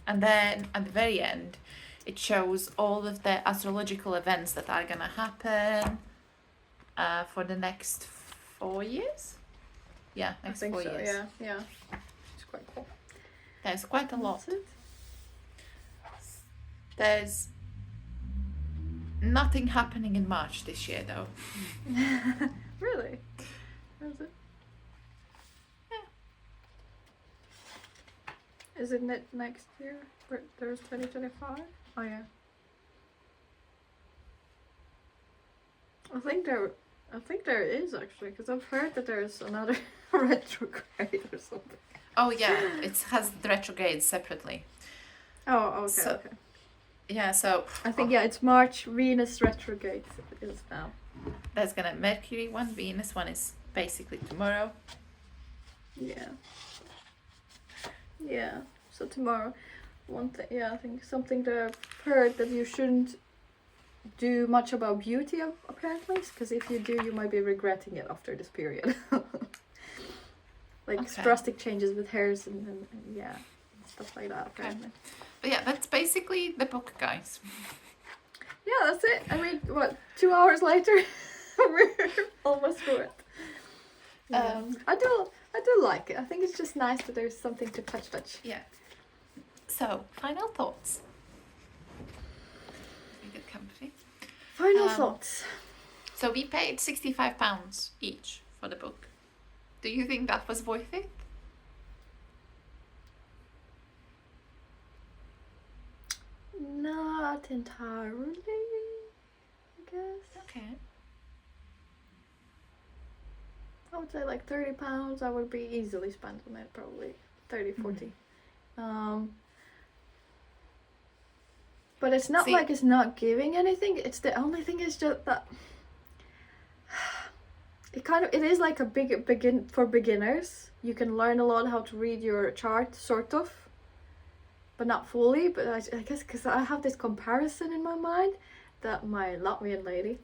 And then at the very end, it shows all of the astrological events that are gonna happen for the next 4 years. Yeah, next 4 years. Yeah. It's quite cool. There's quite a lot. There's nothing happening in March this year, though. Really? Is it? Yeah. Is it next year? There's 2025? Oh yeah. I think there is actually, because I've heard that there's another retrograde or something. Oh yeah, it has the retrogrades separately. Oh, okay, okay. Yeah, so I think it's March. Venus retrograde is now. There's gonna Mercury one, Venus one is basically tomorrow. Yeah. Yeah. So tomorrow, one thing. Yeah, I think something that I've heard that you shouldn't do much about beauty apparently, because if you do, you might be regretting it after this period. Like drastic changes with hairs and yeah, stuff like that apparently. But yeah, that's basically the book, guys. Yeah, that's it. I mean, what, 2 hours later, we're almost through it. Yeah. I do like it. I think it's just nice that there's something to touch. Yeah. So, final thoughts. We get comfy. Final thoughts. So we paid £65 each for the book. Do you think that was worth it? Not entirely, I guess. Okay. I would say like £30 I would be easily spent on it, probably 30, 40. But it's not like it's not giving anything. It's the only thing is just that it is like a for beginners. You can learn a lot how to read your chart, sort of, but not fully. But I guess because I have this comparison in my mind that my Latvian lady,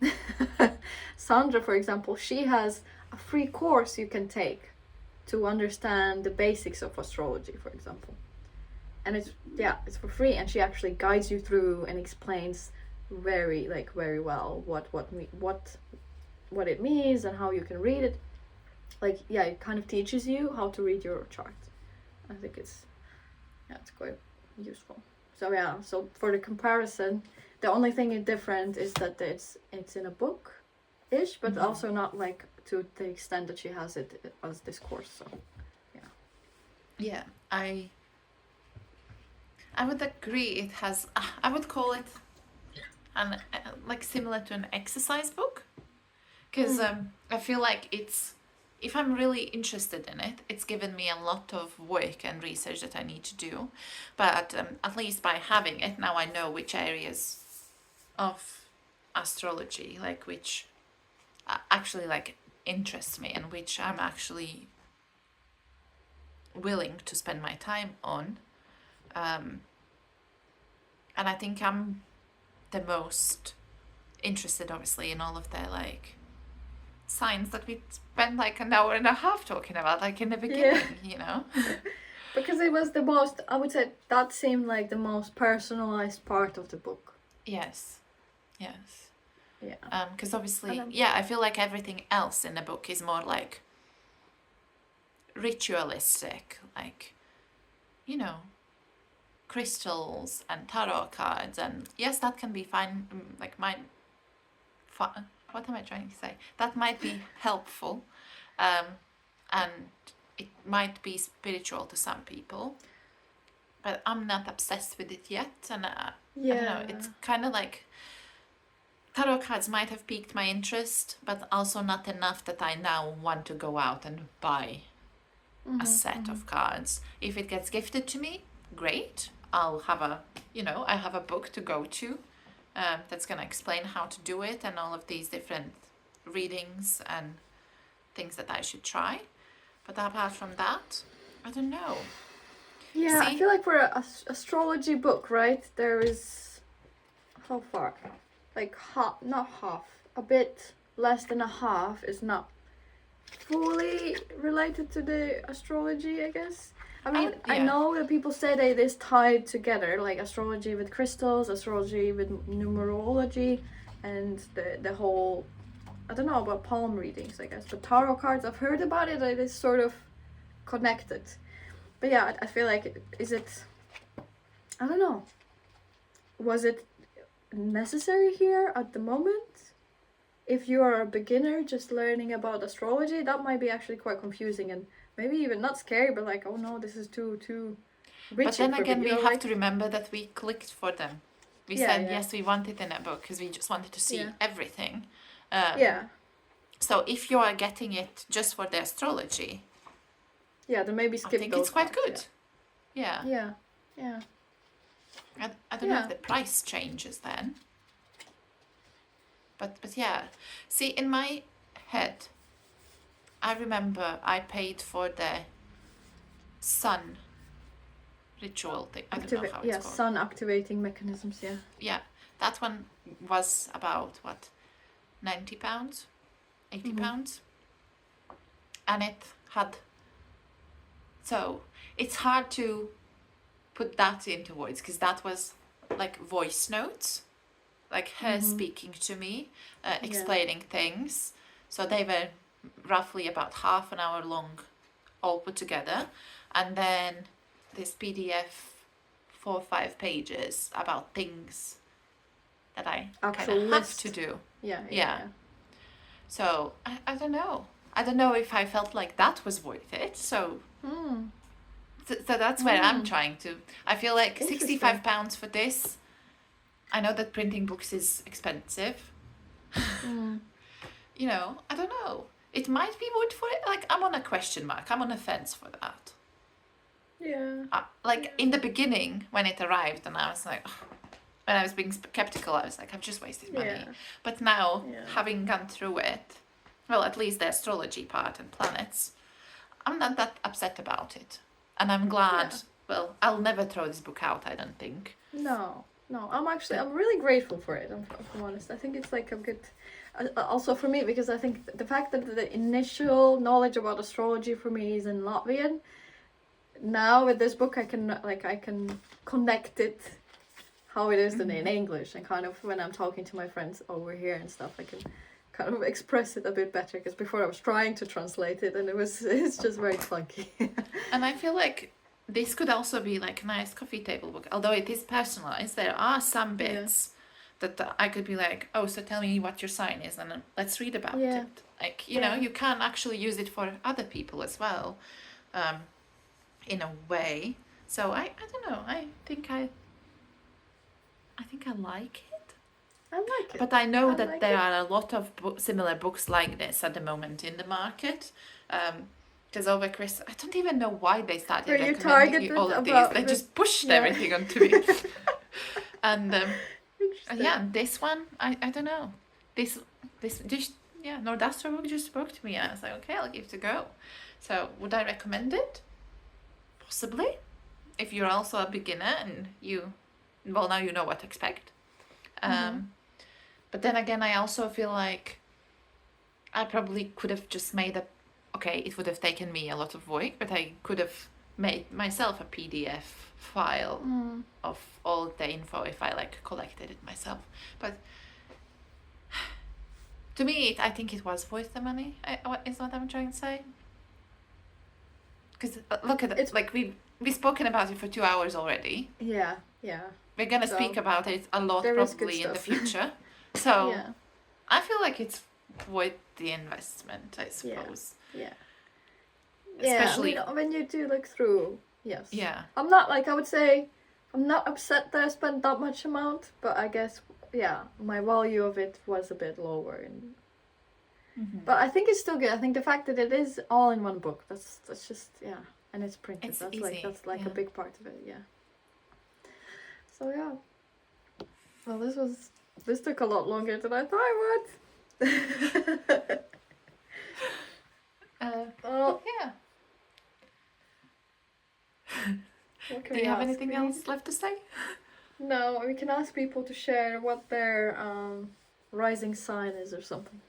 Sandra, for example, she has a free course you can take to understand the basics of astrology, for example. And it's for free, and she actually guides you through and explains very well what it means and how you can read it. Like, yeah, it kind of teaches you how to read your chart. I think it's quite useful. So yeah, so for the comparison, the only thing different is that it's in a book-ish, but also not like to the extent that she has it as this course. So yeah, I would agree. It has, I would call it like similar to an exercise book, because I feel like it's, if I'm really interested in it, it's given me a lot of work and research that I need to do. But at least by having it, now I know which areas of astrology, like which actually like interest me and which I'm actually willing to spend my time on. And I think I'm the most interested, obviously, in all of the like signs that we spent like an hour and a half talking about, like in the beginning, you know. Because it was the most, I would say, that seemed like the most personalized part of the book. Yes. Yeah. Because obviously, I feel like everything else in the book is more like ritualistic, like, you know, crystals and tarot cards, and yes, that can be fine, like what am I trying to say? That might be helpful, and it might be spiritual to some people, but I'm not obsessed with it yet, and I don't know, it's kind of like tarot cards might have piqued my interest, but also not enough that I now want to go out and buy a set of cards. If it gets gifted to me, great. I'll have I have a book to go to that's going to explain how to do it and all of these different readings and things that I should try. But apart from that, I don't know. Yeah, I feel like for an astrology book, right, there is, how far? Like not half, a bit less than a half is not fully related to the astrology, I guess. I mean, I know that people say that it is tied together, like astrology with crystals, astrology with numerology, and the whole, I don't know about palm readings, I guess, but tarot cards, I've heard about it, it is sort of connected. But yeah, I feel like, I don't know, was it necessary here at the moment? If you are a beginner just learning about astrology, that might be actually quite confusing and maybe even not scary, but like, oh no, this is too rich. But then again, we have to remember that we clicked for them. We said yes, we want it in a book because we just wanted to see everything. So if you are getting it just for the astrology, then maybe skip. I think it's quite good. Yeah. I don't know if the price changes then. But yeah, see, in my head, I remember I paid for the sun ritual thing. I don't know how it's called. Sun activating mechanisms, Yeah, that one was about, what, £90? £80? And it had... So, it's hard to put that into words, because that was like voice notes. Like her speaking to me, explaining things. So they were roughly about half an hour long, all put together. And then this PDF, 4 or 5 pages about things that I kind of have to do. Yeah. So I don't know. I don't know if I felt like that was worth it. So that's where I'm trying to. I feel like £65 for this. I know that printing books is expensive. You know, I don't know. It might be worth for it. Like, I'm on a question mark. I'm on a fence for that. Yeah. In the beginning, when it arrived, and I was like, when I was being skeptical, I was like, I've just wasted money. Yeah. But now, having gone through it, well, at least the astrology part and planets, I'm not that upset about it. And I'm glad, well, I'll never throw this book out, I don't think. No, I'm really grateful for it, if I'm honest. I think it's like a good, also for me, because I think the fact that the initial knowledge about astrology for me is in Latvian, now with this book I can connect it how it is than in English, and kind of when I'm talking to my friends over here and stuff, I can kind of express it a bit better, because before I was trying to translate it and it's just very clunky. And I feel like this could also be like a nice coffee table book, although it is personalized. There are some bits that I could be like, oh, so tell me what your sign is, and let's read about it. Like, you know, you can actually use it for other people as well, in a way. So I don't know. I think I like it. I like it. But I know that like there are a lot of similar books like this at the moment in the market. Because over Christmas, I don't even know why they started recommending all of these. They just pushed everything onto me. And this one, I don't know. This Nordastro book just spoke to me, and I was like, okay, I'll give it a go. So would I recommend it? Possibly. If you're also a beginner and now you know what to expect. But then again, I also feel like I probably could have just made it would have taken me a lot of work, but I could have made myself a PDF file of all the info if I like collected it myself. But to me, I think it was worth the money. Is what I'm trying to say. Because look at it, like we've spoken about it for 2 hours already. Yeah. We're gonna speak about it a lot probably in the future. So I feel like it's worth the investment, I suppose. Yeah. Especially when you do look through. Yes. Yeah. I'm not I would say I'm not upset that I spent that much amount, but I guess my value of it was a bit lower. But I think it's still good. I think the fact that it is all in one book, that's just and it's printed. It's that's easy. like a big part of it. Yeah. So well, this took a lot longer than I thought it would. Do you have anything else left to say? No, we can ask people to share what their rising sign is or something,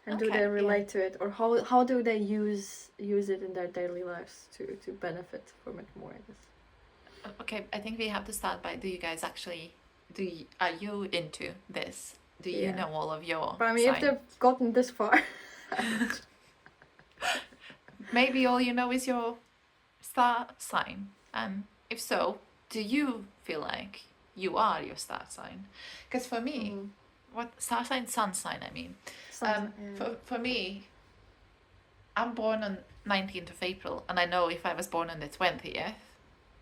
and do they relate to it, or how do they use it in their daily lives to benefit from it more, I guess. Okay, I think we have to start by, do you guys actually are you into this? Do you know all of your But I mean, sign? if they've gotten this far. Maybe all you know is your star sign. And if so, do you feel like you are your star sign? Because for me, what star sign? Sun sign, I mean. For me, I'm born on 19th of April, and I know if I was born on the 20th,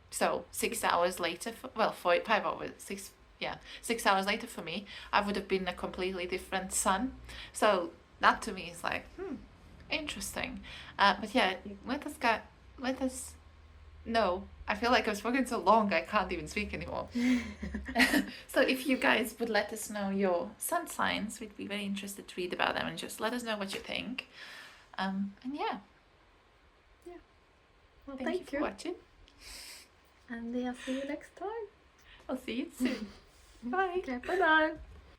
so 6 hours later, 5 hours, 6 hours later for me, I would have been a completely different sun. So that to me is like, interesting. But yeah, let us know. I feel like I've spoken so long, I can't even speak anymore. So if you guys would let us know your sun signs, we'd be very interested to read about them, and just let us know what you think. And Well, thank you for watching. And see you next time. I'll see you soon. Bye. Okay, bye-bye.